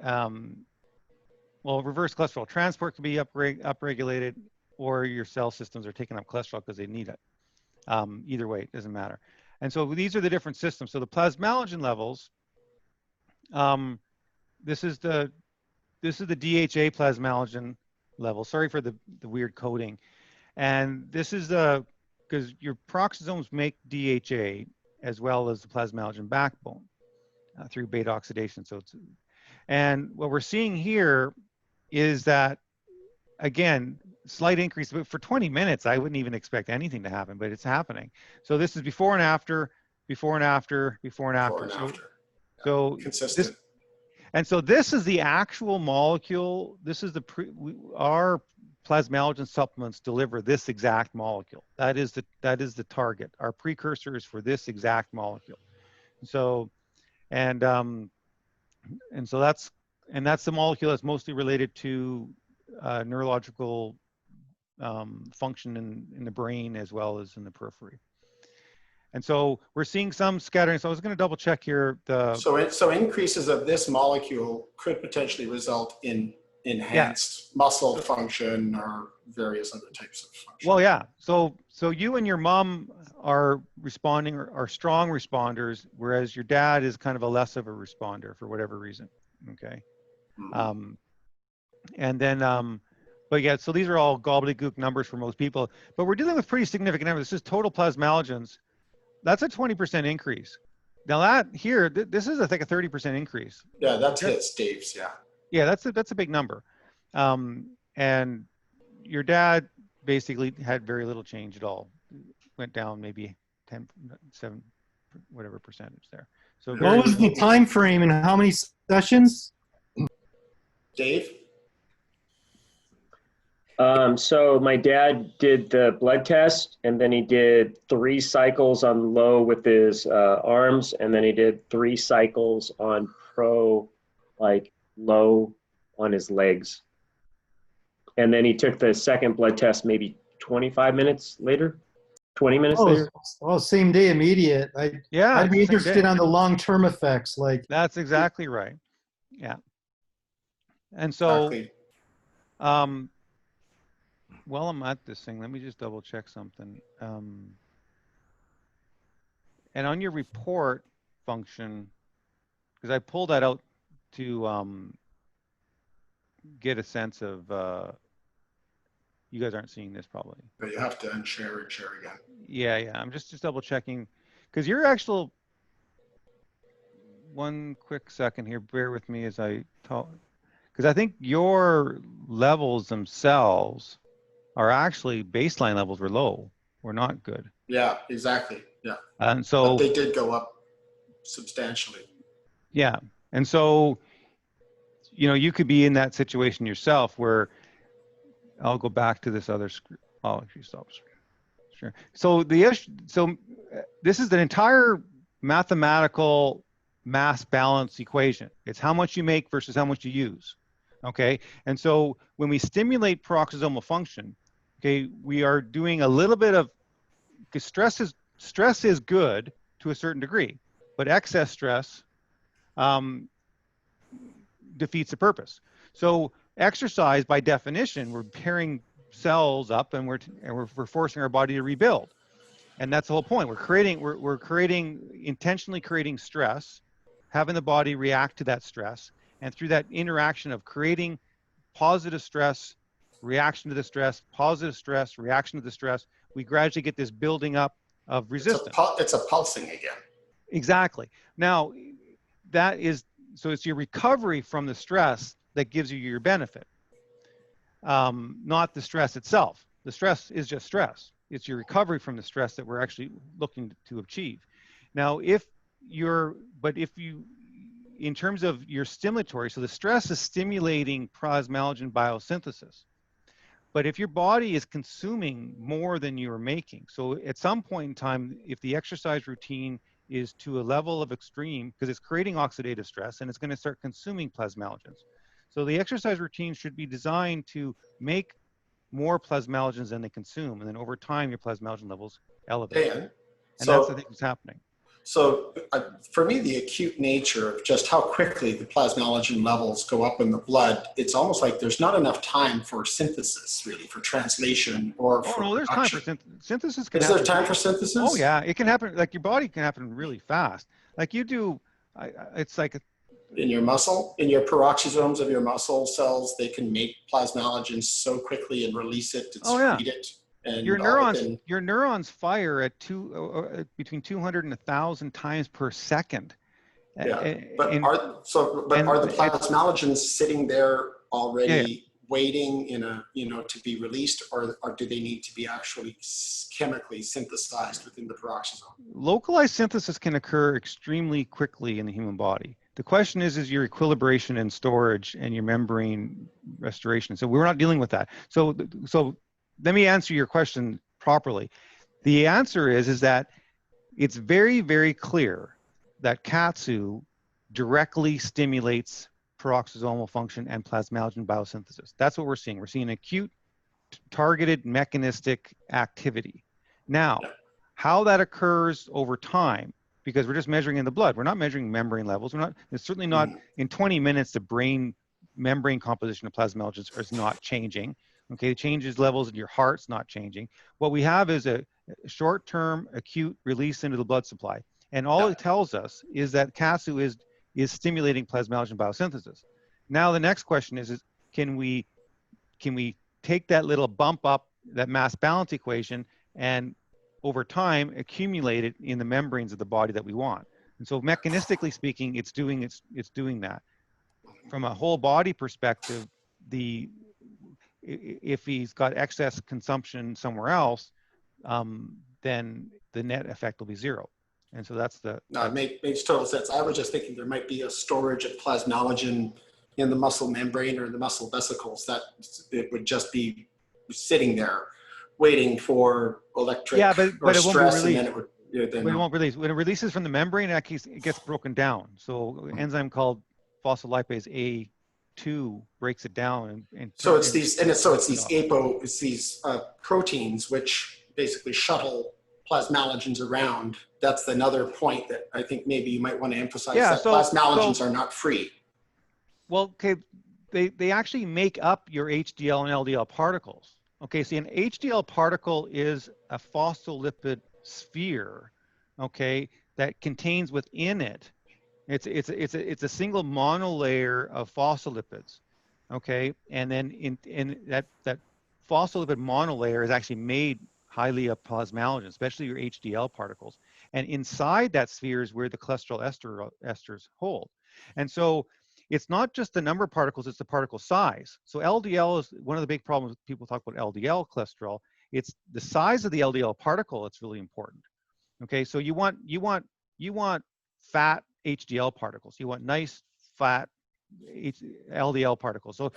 well, reverse cholesterol transport can be upregulated, or your cell systems are taking up cholesterol because they need it. Either way, it doesn't matter. And so these are the different systems. So the plasmalogen levels, this is the DHA plasmalogen level. Sorry for the weird coding. And this is the, because your peroxisomes make DHA as well as the plasmalogen backbone through beta oxidation. So it's, and what we're seeing here is that, again, slight increase, but for 20 minutes, I wouldn't even expect anything to happen, but it's happening. So this is before and after, before and after, before and after. Before and after. So Consistent. this, and so this is the actual molecule. This is the our plasmalogen supplements deliver this exact molecule. That is the target. Our precursor is for this exact molecule. So, and so that's the molecule that's mostly related to neurological function in the brain as well as in the periphery. And so we're seeing some scattering. So I was going to double check here. So increases of this molecule could potentially result in enhanced muscle function or various other types of function. Well, yeah. So you and your mom are responding, are strong responders, whereas your dad is kind of a less of a responder for whatever reason. Okay. Mm-hmm. And then, but yeah, so these are all gobbledygook numbers for most people, but we're dealing with pretty significant numbers. This is total plasmalogens. That's a 20% increase. Now that here, this is, I think, a 30% increase. Yeah, that's Dave's, yeah. Yeah, that's a big number. And your dad basically had very little change at all. Went down maybe 10, 7, whatever percentage there. So what was the time frame and how many sessions? Dave? So my dad did the blood test, and then he did 3 cycles on low with his arms, and then he did 3 cycles on pro, like low on his legs. And then he took the second blood test maybe 25 minutes later, 20 minutes later. Oh, same day, immediate. I'd be interested on the long-term effects. Like that's exactly right. Yeah. And so, exactly. While I'm at this thing, let me just double check something. And on your report function, because I pulled that out to get a sense of, you guys aren't seeing this probably. But you have to unshare and share again. Yeah. I'm just double checking, because your actual, one quick second here, bear with me as I talk, because I think your levels themselves are actually baseline levels were low, were not good. Yeah, exactly. Yeah. And so but they did go up substantially. Yeah. And so, you know, you could be in that situation yourself where I'll go back to this other screen. Oh, actually stop. Sure. So this is an entire mathematical mass balance equation. It's how much you make versus how much you use. Okay. And so when we stimulate peroxisomal function, okay, we are doing a little bit of, because stress is good to a certain degree, but excess stress defeats the purpose. So exercise, by definition, we're pairing cells up and we're forcing our body to rebuild, and that's the whole point. We're intentionally creating stress, having the body react to that stress, and through that interaction of creating positive stress, reaction to the stress, positive stress, reaction to the stress, we gradually get this building up of resistance. It's a pulsing again. Exactly. Now, that is, so it's your recovery from the stress that gives you your benefit, not the stress itself. The stress is just stress. It's your recovery from the stress that we're actually looking to achieve. Now, in terms of your stimulatory, so the stress is stimulating plasmalogen biosynthesis. But if your body is consuming more than you are making, so at some point in time, if the exercise routine is to a level of extreme, because it's creating oxidative stress and it's going to start consuming plasmalogens. So the exercise routine should be designed to make more plasmalogens than they consume. And then over time, your plasmalogen levels elevate. Dan, And that's, I think, what's happening. So for me, the acute nature of just how quickly the plasmalogen levels go up in the blood, it's almost like there's not enough time for synthesis, really, for translation or for no, there's production. time for synthesis. Is there time for synthesis? Oh yeah, it can happen. Like your body can happen really fast. Like you do, it's like in your muscle, in your peroxisomes of your muscle cells, they can make plasmalogen so quickly and release it, secrete it. And your neurons fire at between 200 and 1,000 times per second. Yeah, but are the plasmalogens sitting there already waiting in a to be released, or do they need to be actually chemically synthesized within the peroxisome? Localized synthesis can occur extremely quickly in the human body. The question is your equilibration and storage and your membrane restoration. So we're not dealing with that. So let me answer your question properly. The answer is that it's very, very clear that KAATSU directly stimulates peroxisomal function and plasmalogen biosynthesis. That's what we're seeing. We're seeing acute, targeted mechanistic activity. Now, how that occurs over time, because we're just measuring in the blood. We're not measuring membrane levels. It's certainly not in 20 minutes, the brain membrane composition of plasmalogen is not changing. Okay, it changes levels in your heart's not changing. What we have is a short-term acute release into the blood supply. And all it tells us is that KAATSU is stimulating plasmalogen biosynthesis. Now the next question is can we take that little bump up, that mass balance equation, and over time accumulate it in the membranes of the body that we want? And so mechanistically speaking, it's doing that. From a whole body perspective, if he's got excess consumption somewhere else, then the net effect will be zero. And so that's the... No, it makes total sense. I was just thinking there might be a storage of plasmalogen in the muscle membrane or in the muscle vesicles that it would just be sitting there waiting for electric or stress, and then it would... But it won't release. When it releases from the membrane, it gets broken down. So an enzyme called phospholipase A2 breaks it down, so it's these proteins which basically shuttle plasmalogens around. That's another point that I think maybe you might want to emphasize, that plasmalogens are not free. Well, okay, they actually make up your HDL and LDL particles. Okay, see, an HDL particle is a phospholipid sphere, okay, that contains within it, it's a single monolayer of phospholipids, okay, and then in that phospholipid monolayer is actually made highly of plasmalogen, especially your HDL particles. And inside that sphere is where the cholesterol esters hold. And so it's not just the number of particles, it's the particle size. So LDL is one of the big problems. People talk about LDL cholesterol. It's the size of the LDL particle that's really important. Okay, so you want fat HDL particles. You want nice fat LDL particles. So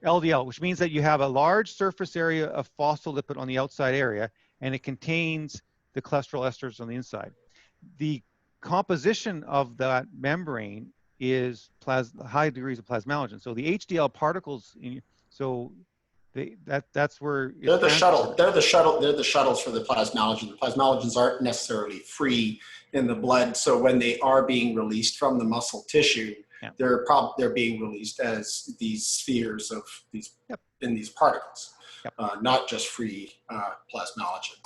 LDL, which means that you have a large surface area of phospholipid on the outside area, and it contains the cholesterol esters on the inside. The composition of that membrane is high degrees of plasmalogen. So the HDL particles, that's where they're the shuttle. They're the shuttles for the plasmalogen. The plasmalogens aren't necessarily free in the blood, so when they are being released from the muscle tissue, they're being released as these spheres of in these particles, not just free plasmalogen.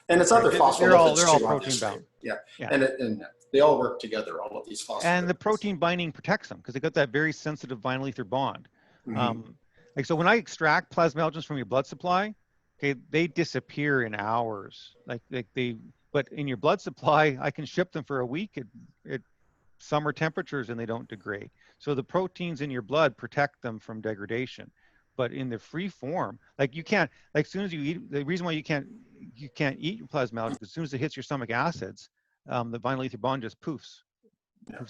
And it's other phospholipids they're all too, protein obviously. bound. Yeah. And they all work together, all of these phospholipids. And the protein binding protects them because they got that very sensitive vinyl ether bond. Like, so when I extract plasmalogens from your blood supply, okay, they disappear in hours. But in your blood supply, I can ship them for a week at summer temperatures and they don't degrade. So the proteins in your blood protect them from degradation. But in the free form, like you can't, like as soon as you eat, the reason why you can't eat your plasmalogen, as soon as it hits your stomach acids, the vinyl ether bond just poofs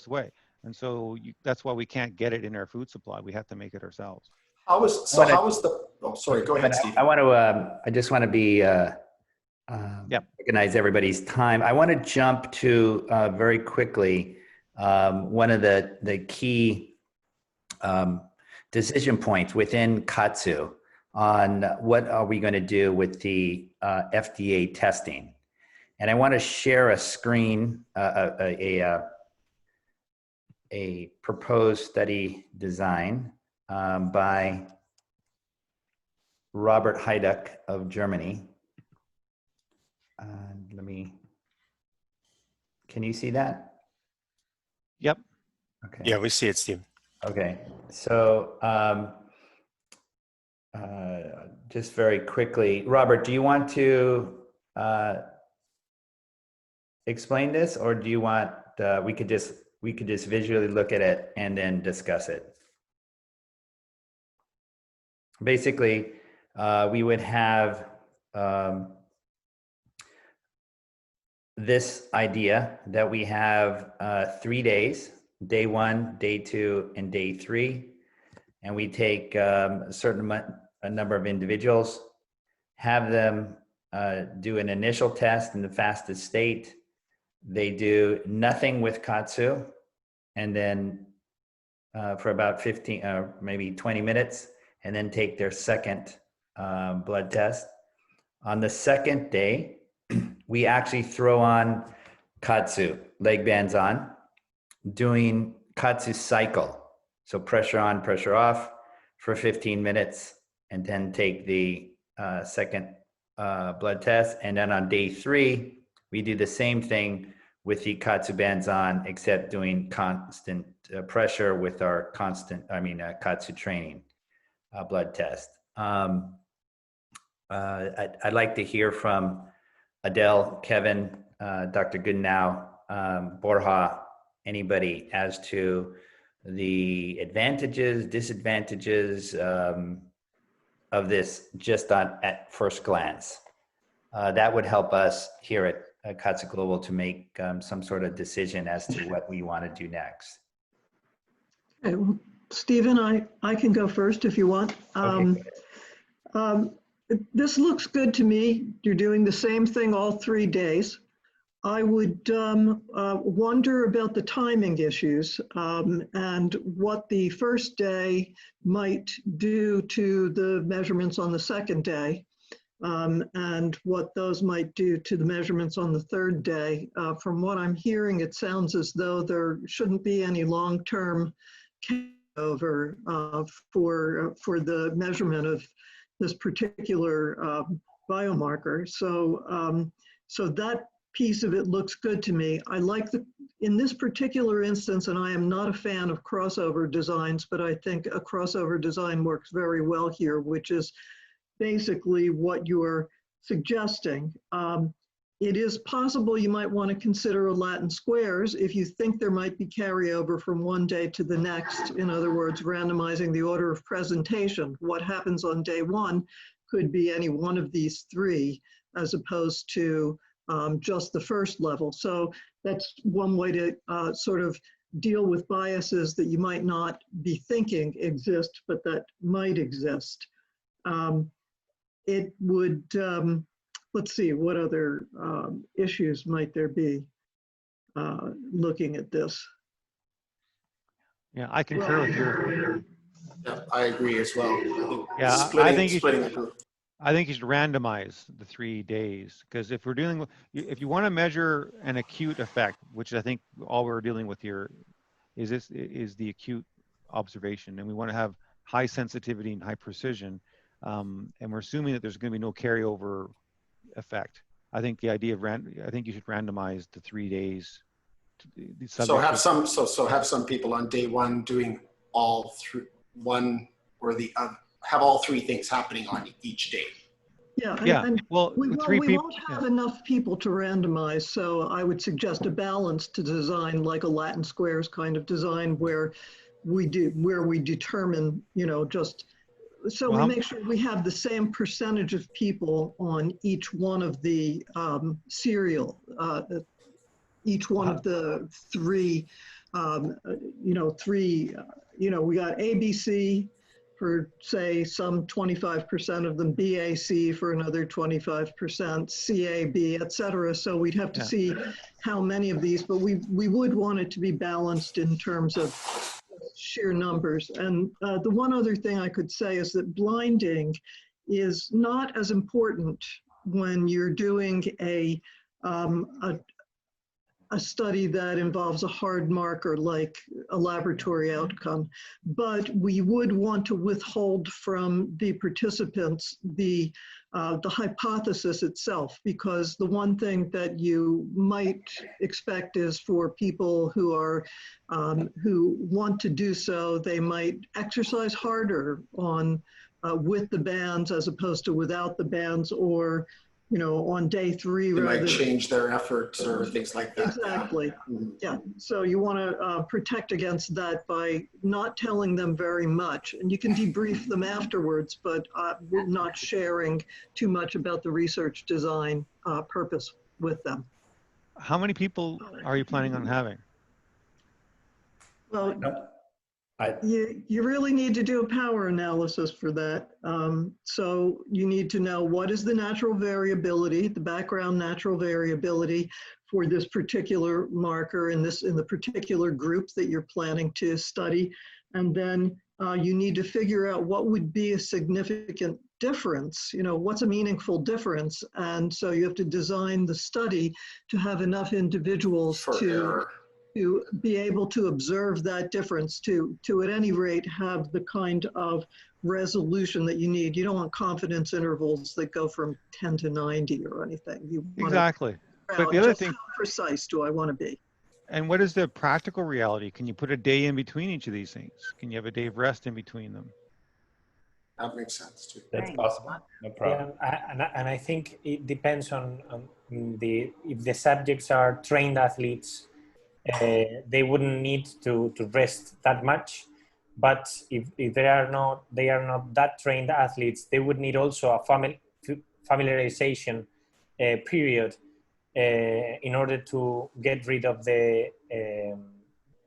away. And so that's why we can't get it in our food supply. We have to make it ourselves. Go ahead, Steve. I just want to be, recognize everybody's time. I want to jump to very quickly, one of the key decision points within KAATSU on what are we going to do with the FDA testing. And I want to share a screen, a proposed study design by Robert Heiduck of Germany. Can you see that? Yep. Okay. Yeah, we see it, Steve. Okay. So just very quickly, Robert, do you want to explain this, or do you want we could just visually look at it and then discuss it? Basically, we would have this idea that we have 3 days, day 1, day 2, and day 3, and we take a number of individuals, have them do an initial test in the fastest state. They do nothing with KAATSU, and then for about 15 maybe 20 minutes, and then take their second blood test. On the second day, we actually throw on KAATSU, leg bands on, doing KAATSU Cycle. So pressure on, pressure off for 15 minutes, and then take the second blood test. And then on day 3, we do the same thing with the KAATSU bands on, except doing constant pressure with our KAATSU training blood test. I'd like to hear from Adele, Kevin, Dr. Goodenowe, Borja, anybody as to the advantages, disadvantages of this just at first glance. That would help us here at KAATSU Global to make some sort of decision as to what we want to do next. Okay, well, Stephen, I can go first if you want. Okay. This looks good to me. You're doing the same thing all 3 days. I would wonder about the timing issues and what the first day might do to the measurements on the second day, and what those might do to the measurements on the third day. From what I'm hearing, it sounds as though there shouldn't be any long-term carryover for the measurement of this particular biomarker. So that piece of it looks good to me. I like in this particular instance, and I am not a fan of crossover designs, but I think a crossover design works very well here, which is basically what you're suggesting. It is possible you might want to consider a Latin squares if you think there might be carryover from one day to the next. In other words, randomizing the order of presentation. What happens on day 1 could be any one of these 3, as opposed to just the first level. So that's one way to sort of deal with biases that you might not be thinking exist, but that might exist. It would, let's see, what other issues might there be looking at this? Yeah, I concur with your. Yeah, I agree as well. Yeah, I think you should randomize the 3 days, because if we're dealing with, if you want to measure an acute effect, which I think all we're dealing with here is the acute observation, and we want to have high sensitivity and high precision, and we're assuming that there's going to be no carryover effect. I think the idea of I think you should randomize the 3 days. So have some people on day 1 doing all 3, one or the other, have all 3 things happening on each day. Yeah, yeah. And well, we people, won't have enough people to randomize, so I would suggest a balance to design, like a Latin squares kind of design, where we determine, just so we make sure we have the same percentage of people on each one of the serial, each one of the 3, we got ABC for, say, some 25% of them, BAC for another 25%, CAB, et cetera. So we'd have to see how many of these, but we would want it to be balanced in terms of sheer numbers. And the one other thing I could say is that blinding is not as important when you're doing a a study that involves a hard marker like a laboratory outcome, but we would want to withhold from the participants the hypothesis itself, because the one thing that you might expect is for people who are who want to do so, they might exercise harder on with the bands as opposed to without the bands, or on day 3 they rather might change their efforts or things like that. Exactly. Yeah. Yeah. So you want to protect against that by not telling them very much, and you can debrief them afterwards, but we're not sharing too much about the research design purpose with them. How many people are you planning on having? Well, you really need to do a power analysis for that. So you need to know what is the natural variability, the background natural variability for this particular marker in the particular group that you're planning to study. And then you need to figure out what would be a significant difference, what's a meaningful difference. And so you have to design the study to have enough individuals to be able to observe that difference, to at any rate have the kind of resolution that you need. You don't want confidence intervals that go from 10 to 90 or anything. You want Exactly. But the other thing, how precise do I want to be? And what is the practical reality? Can you put a day in between each of these things? Can you have a day of rest in between them? That makes sense too. That's possible. No problem. Yeah, and I think it depends on if the subjects are trained athletes, they wouldn't need to rest that much. But if they are not that trained athletes, they would need also a familiarization period in order to get rid of the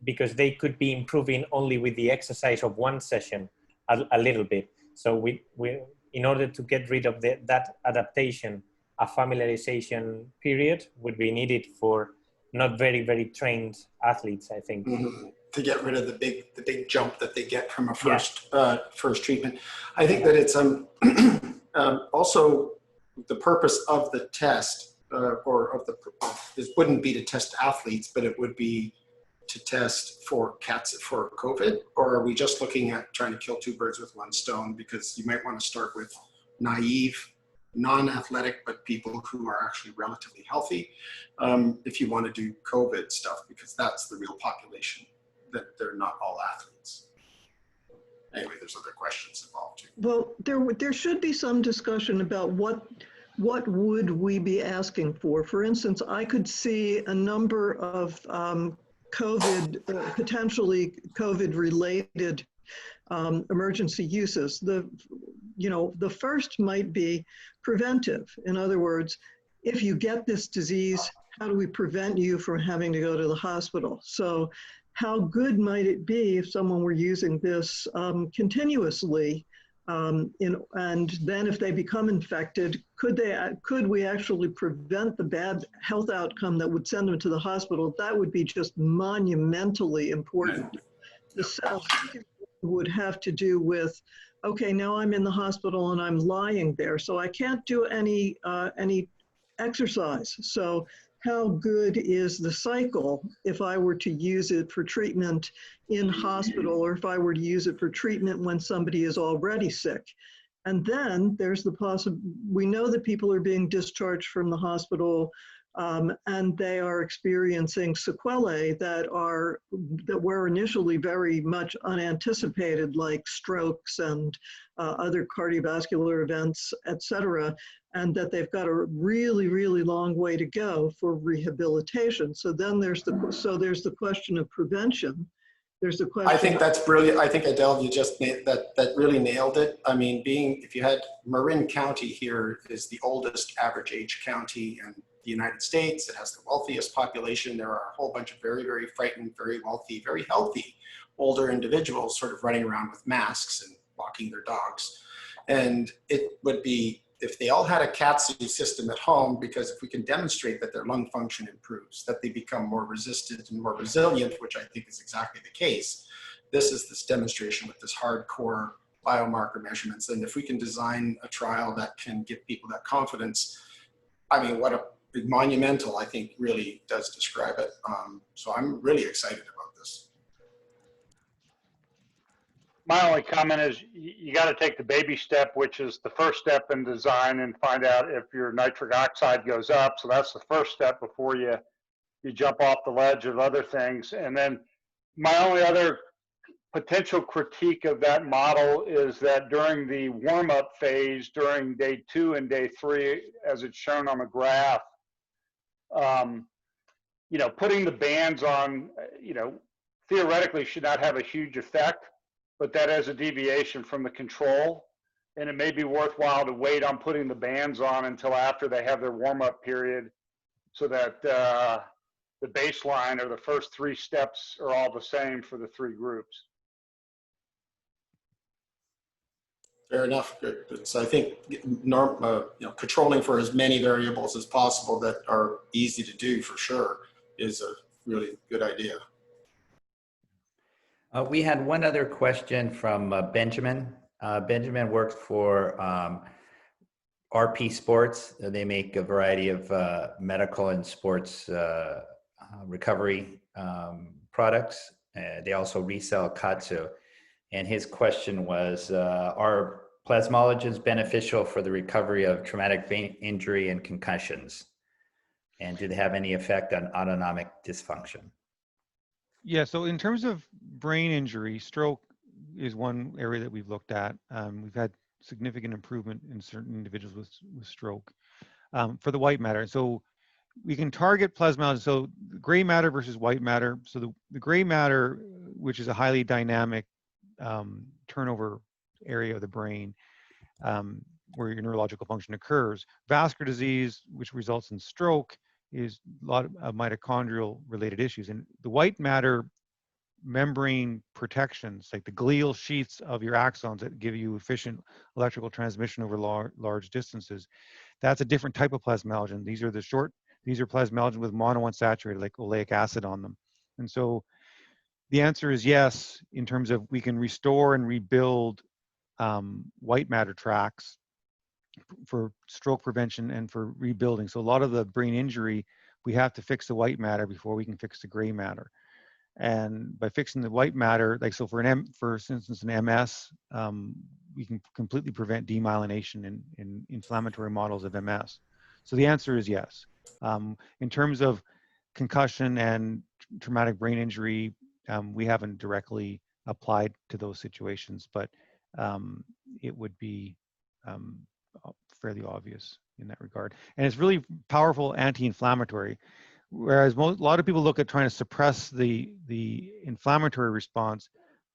because they could be improving only with the exercise of one session a little bit. So we in order to get rid of that adaptation, a familiarization period would be needed for not very trained athletes, I think. Mm-hmm. To get rid of the big jump that they get from a first treatment. I think that it's also the purpose of the test this wouldn't be to test athletes, but it would be to test for for COVID, or are we just looking at trying to kill 2 birds with 1 stone? Because you might want to start with naive, non-athletic, but people who are actually relatively healthy, if you want to do COVID stuff, because that's the real population, that they're not all athletes. Anyway, there's other questions involved too. Well, there should be some discussion about what would we be asking for. For instance, I could see a number of potentially COVID-related emergency uses. The first might be preventive. In other words, if you get this disease, how do we prevent you from having to go to the hospital? So how good might it be if someone were using this continuously? And then if they become infected, could we actually prevent the bad health outcome that would send them to the hospital? That would be just monumentally important. The second would have to do with, okay, now I'm in the hospital and I'm lying there, so I can't do any exercise. So how good is the cycle if I were to use it for treatment in hospital, or if I were to use it for treatment when somebody is already sick? And then there's the we know that people are being discharged from the hospital and they are experiencing sequelae that were initially very much unanticipated, like strokes and other cardiovascular events, et cetera, and that they've got a really long way to go for rehabilitation. So then there's the question of prevention. There's the question. I think that's brilliant. I think Adele, you just that really nailed it. I mean, if you had Marin County here is the oldest average age county in the United States. It has the wealthiest population. There are a whole bunch of very frightened, very wealthy, very healthy older individuals sort of running around with masks and walking their dogs. And it would be, if they all had a KAATSU system at home, because if we can demonstrate that their lung function improves, that they become more resistant and more resilient, which I think is exactly the case, this is this demonstration with this hardcore biomarker measurements. And if we can design a trial that can give people that confidence, I mean, what monumental, I think really does describe it. So I'm really excited about this. My only comment is you got to take the baby step, which is the first step in design, and find out if your nitric oxide goes up. So that's the first step before you jump off the ledge of other things. And then my only other potential critique of that model is that during the warm-up phase, during day 2 and day 3, as it's shown on the graph, you know, putting the bands on, you know, theoretically should not have a huge effect, but that is a deviation from the control. And it may be worthwhile to wait on putting the bands on until after they have their warm-up period, so that the baseline or the first 3 steps are all the same for the 3 groups. Fair enough. It's, I think, you know, controlling for as many variables as possible that are easy to do for sure is a really good idea. We had one other question from Benjamin. Benjamin works for RP Sports. They make a variety of medical and sports recovery products. They also resell KAATSU. And his question was, are plasmalogens beneficial for the recovery of traumatic brain injury and concussions? And do they have any effect on autonomic dysfunction? Yeah, so in terms of brain injury, stroke is one area that we've looked at. We've had significant improvement in certain individuals with stroke. For the white matter, so we can target plasmalogen, so gray matter versus white matter. So the gray matter, which is a highly dynamic turnover area of the brain, where your neurological function occurs. Vascular disease, which results in stroke, is a lot of mitochondrial related issues. And the white matter membrane protections, like the glial sheaths of your axons that give you efficient electrical transmission over large distances, that's a different type of plasmalogen. These are plasmalogen with monounsaturated, like oleic acid on them. And so the answer is yes, in terms of we can restore and rebuild white matter tracts for stroke prevention and for rebuilding. So a lot of the brain injury, we have to fix the white matter before we can fix the gray matter. And by fixing the white matter, like so for instance, an MS, we can completely prevent demyelination in inflammatory models of MS. So the answer is yes. In terms of concussion and traumatic brain injury, we haven't directly applied to those situations, but it would be fairly obvious in that regard. And it's really powerful anti-inflammatory. Whereas a lot of people look at trying to suppress the inflammatory response,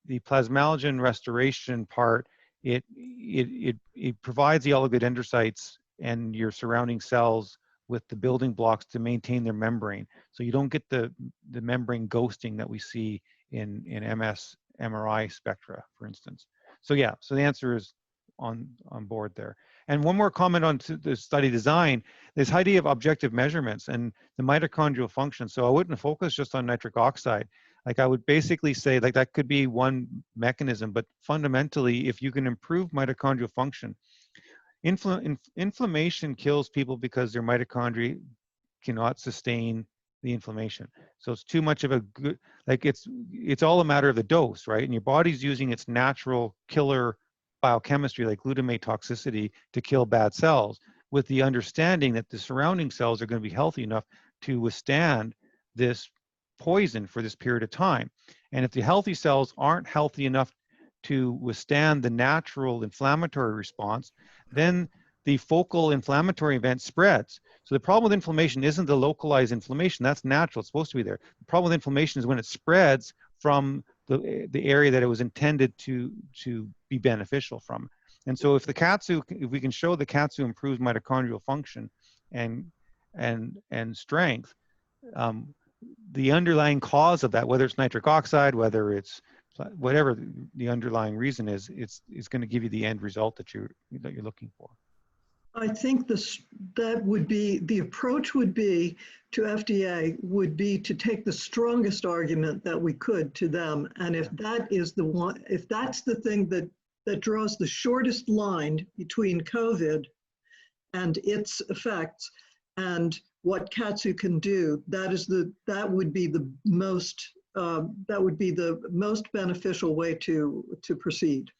the plasmalogen restoration part, it provides the oligodendrocytes and your surrounding cells with the building blocks to maintain their membrane. So you don't get the membrane ghosting that we see in MS MRI spectra, for instance. So yeah, so the answer is on board there. And one more comment on the study design, this idea of objective measurements and the mitochondrial function. So I wouldn't focus just on nitric oxide. Like I would basically say like that could be one mechanism, but fundamentally, if you can improve mitochondrial function, inflammation kills people because their mitochondria cannot sustain the inflammation. So it's too much of a good, like it's all a matter of the dose, right? And your body's using its natural killer biochemistry like glutamate toxicity to kill bad cells, with the understanding that the surrounding cells are going to be healthy enough to withstand this poison for this period of time. And if the healthy cells aren't healthy enough to withstand the natural inflammatory response, then the focal inflammatory event spreads. So the problem with inflammation isn't the localized inflammation, that's natural, it's supposed to be there. The problem with inflammation is when it spreads from the area that it was intended to be beneficial from. And so if we can show the KAATSU improves mitochondrial function and strength, the underlying cause of that, whether it's nitric oxide, whether it's whatever the underlying reason is, it's going to give you the end result that you're looking for. I think that would be, the approach would be to FDA would be to take the strongest argument that we could to them. And if that is the one, if that's the thing that draws the shortest line between COVID and its effects and what KAATSU can do, that would be the most beneficial way to proceed.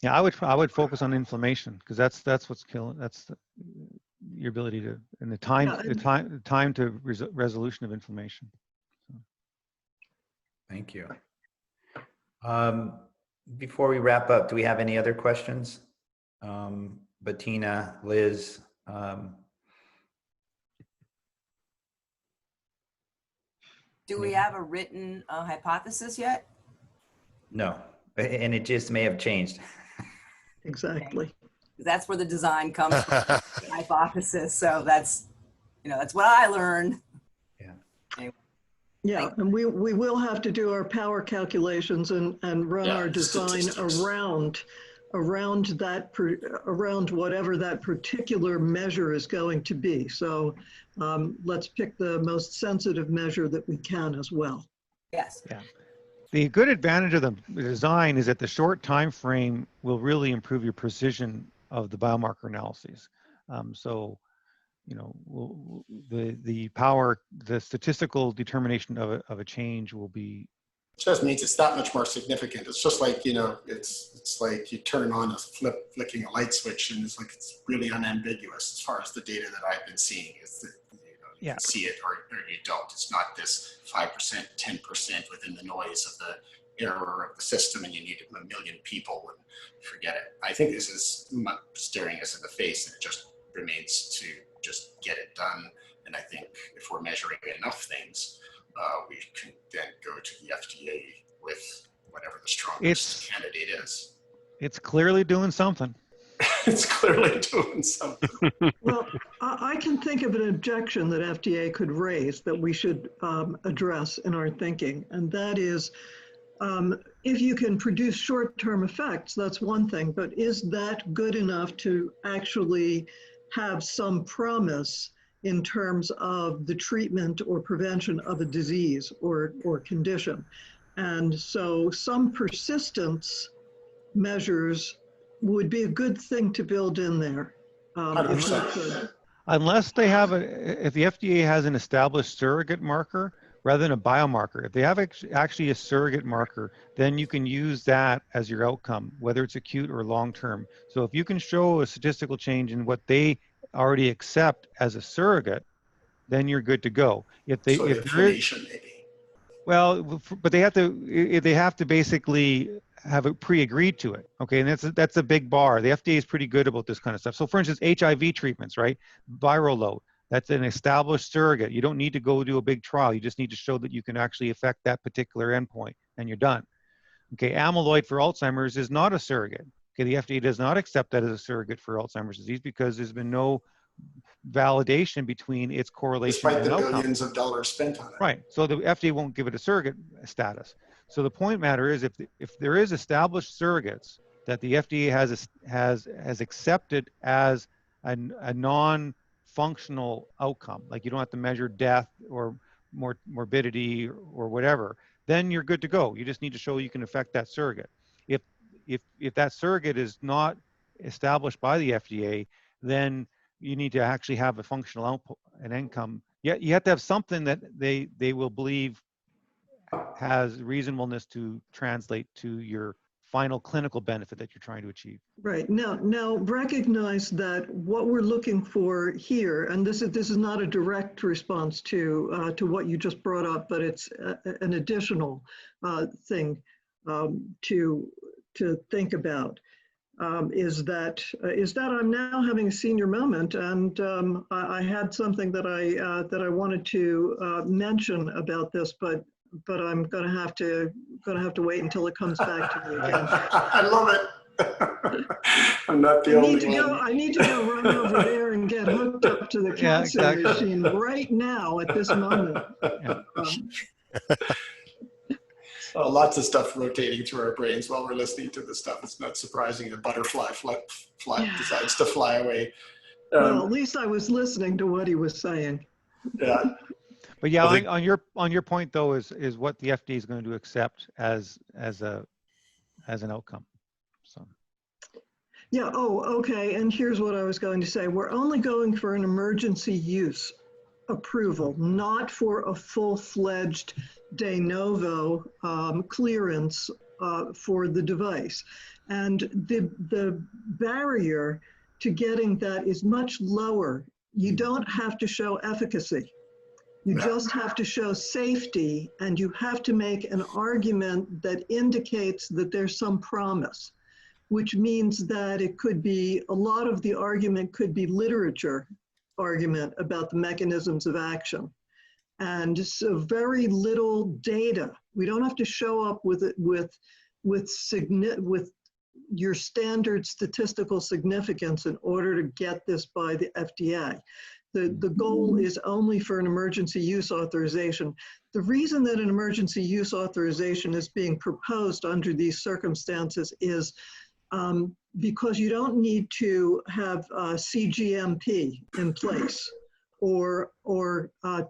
Yeah, I would focus on inflammation, because that's what's killing. That's your ability to, and the time to resolution of inflammation. So. Thank you. Before we wrap up, do we have any other questions? Bettina, Liz. Do we have a written hypothesis yet? No, and it just may have changed. Exactly. That's where the design comes from, the hypothesis. So that's, that's what I learned. Yeah. Anyway. Yeah, and we will have to do our power calculations and run our design around whatever that particular measure is going to be. So let's pick the most sensitive measure that we can as well. Yes. Yeah. The good advantage of the design is that the short time frame will really improve your precision of the biomarker analyses. So, the power, the statistical determination of a change will be. It just means it's that much more significant. It's just like, it's like you turn on a flicking a light switch, and it's really unambiguous as far as the data that I've been seeing. It's that, you can see it or you don't. It's not this 5%, 10% within the noise of the error of the system, and you need a million people and forget it. I think this is staring us in the face, and it just remains to just get it done. And I think if we're measuring enough things, we can then go to the FDA with whatever the strongest candidate is. It's clearly doing something. It's clearly doing something. Well, I can think of an objection that FDA could raise that we should address in our thinking, and that is, if you can produce short-term effects, that's one thing, but is that good enough to actually have some promise in terms of the treatment or prevention of a disease or condition? And so some persistence measures would be a good thing to build in there. If we could. Unless they have if the FDA has an established surrogate marker rather than a biomarker, if they have actually a surrogate marker, then you can use that as your outcome, whether it's acute or long-term. So if you can show a statistical change in what they already accept as a surrogate, then you're good to go. If they, so if inflammation maybe. Well, but they have to basically have it pre-agreed to it. Okay, and that's a big bar. The FDA is pretty good about this kind of stuff. So for instance, HIV treatments, right? Viral load. That's an established surrogate. You don't need to go do a big trial. You just need to show that you can actually affect that particular endpoint, and you're done. Okay, amyloid for Alzheimer's is not a surrogate. Okay, the FDA does not accept that as a surrogate for Alzheimer's disease because there's been no validation between its correlation despite and the outcome. billions of dollars spent on it. Right, so the FDA won't give it a surrogate status. So the point matter is if there is established surrogates that the FDA has accepted as a non-functional outcome, like you don't have to measure death or morbidity or whatever, then you're good to go. You just need to show you can affect that surrogate. If that surrogate is not established by the FDA, then you need to actually have a functional output, an income. Yet you have to have something that they will believe has reasonableness to translate to your final clinical benefit that you're trying to achieve. Right. Now recognize that what we're looking for here, and this is not a direct response to what you just brought up, but it's an additional thing to think about. Is that I'm now having a senior moment, and I had something that I wanted to mention about this, but I'm gonna have to wait until it comes back to me again. I love it. I'm not the only one. I need to go run over there and get hooked up to the KAATSU machine right now at this moment. Lots of stuff rotating through our brains while we're listening to this stuff. It's not surprising a butterfly decides to fly away. Well, at least I was listening to what he was saying. Yeah. But yeah, on your point though is what the FDA is going to accept as an outcome. So. Yeah. Oh, okay. And here's what I was going to say. We're only going for an emergency use approval, not for a full-fledged de novo clearance for the device. And the barrier to getting that is much lower. You don't have to show efficacy. You just have to show safety, and you have to make an argument that indicates that there's some promise, which means that it could be, a lot of the argument could be literature argument about the mechanisms of action. And so very little data. We don't have to show up with it with your standard statistical significance in order to get this by the FDA. The goal is only for an emergency use authorization. The reason that an emergency use authorization is being proposed under these circumstances is because you don't need to have CGMP in place or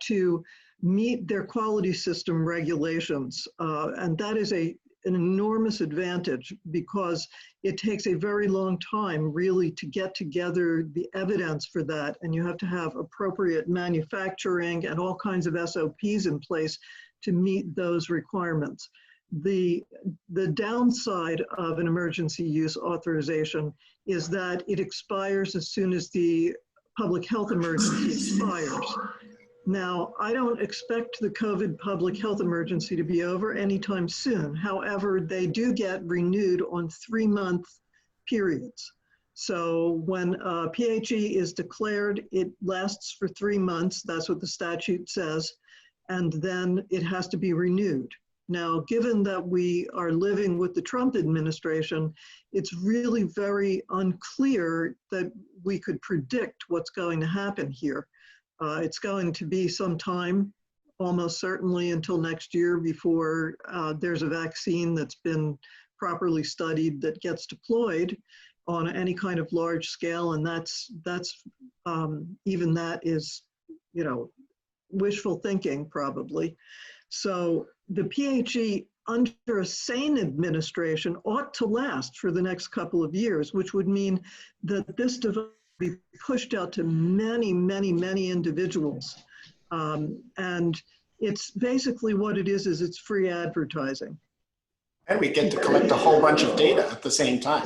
to meet their quality system regulations. And that is an enormous advantage because it takes a very long time really to get together the evidence for that. And you have to have appropriate manufacturing and all kinds of SOPs in place to meet those requirements. The downside of an emergency use authorization is that it expires as soon as the public health emergency expires. Now, I don't expect the COVID public health emergency to be over anytime soon. However, they do get renewed on 3-month periods. So when PHE is declared, it lasts for 3 months. That's what the statute says. And then it has to be renewed. Now, given that we are living with the Trump administration, it's really very unclear that we could predict what's going to happen here. It's going to be some time, almost certainly until next year, before there's a vaccine that's been properly studied that gets deployed on any kind of large scale. And that's even that is, you know, wishful thinking probably. So the PHE under a sane administration ought to last for the next couple of years, which would mean that this device be pushed out to many, many, many individuals. And it's basically what it is it's free advertising. And we get to collect a whole bunch of data at the same time.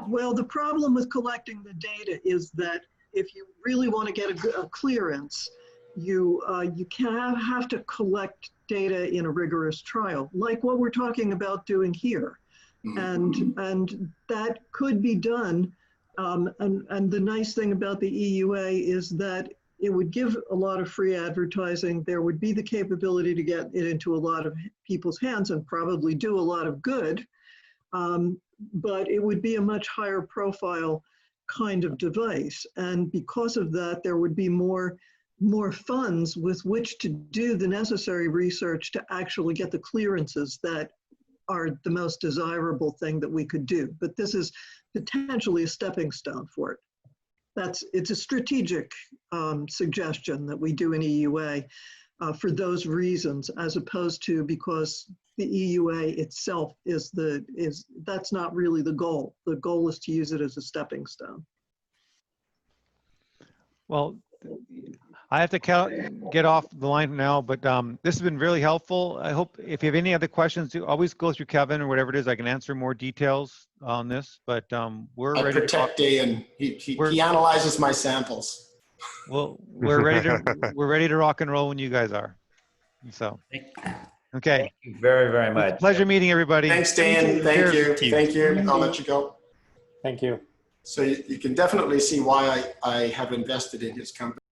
Well, the problem with collecting the data is that if you really want to get a clearance, you have to collect data in a rigorous trial, like what we're talking about doing here. And that could be done. And the nice thing about the EUA is that it would give a lot of free advertising. There would be the capability to get it into a lot of people's hands and probably do a lot of good. But it would be a much higher profile kind of device. And because of that, there would be more funds with which to do the necessary research to actually get the clearances that are the most desirable thing that we could do. But this is potentially a stepping stone for it. It's a strategic suggestion that we do an EUA for those reasons, as opposed to because the EUA itself that's not really the goal. The goal is to use it as a stepping stone. Well, I have to get off the line now, but this has been really helpful. I hope if you have any other questions, always go through Kevin or whatever it is. I can answer more details on this, but we're ready to protect Dayan. He analyzes my samples. Well, we're ready to rock and roll when you guys are. So, okay. Thank you very, very much. Pleasure meeting everybody. Thanks, Dan. Thank you. Thank you. I'll let you go. Thank you. So you can definitely see why I have invested in his company.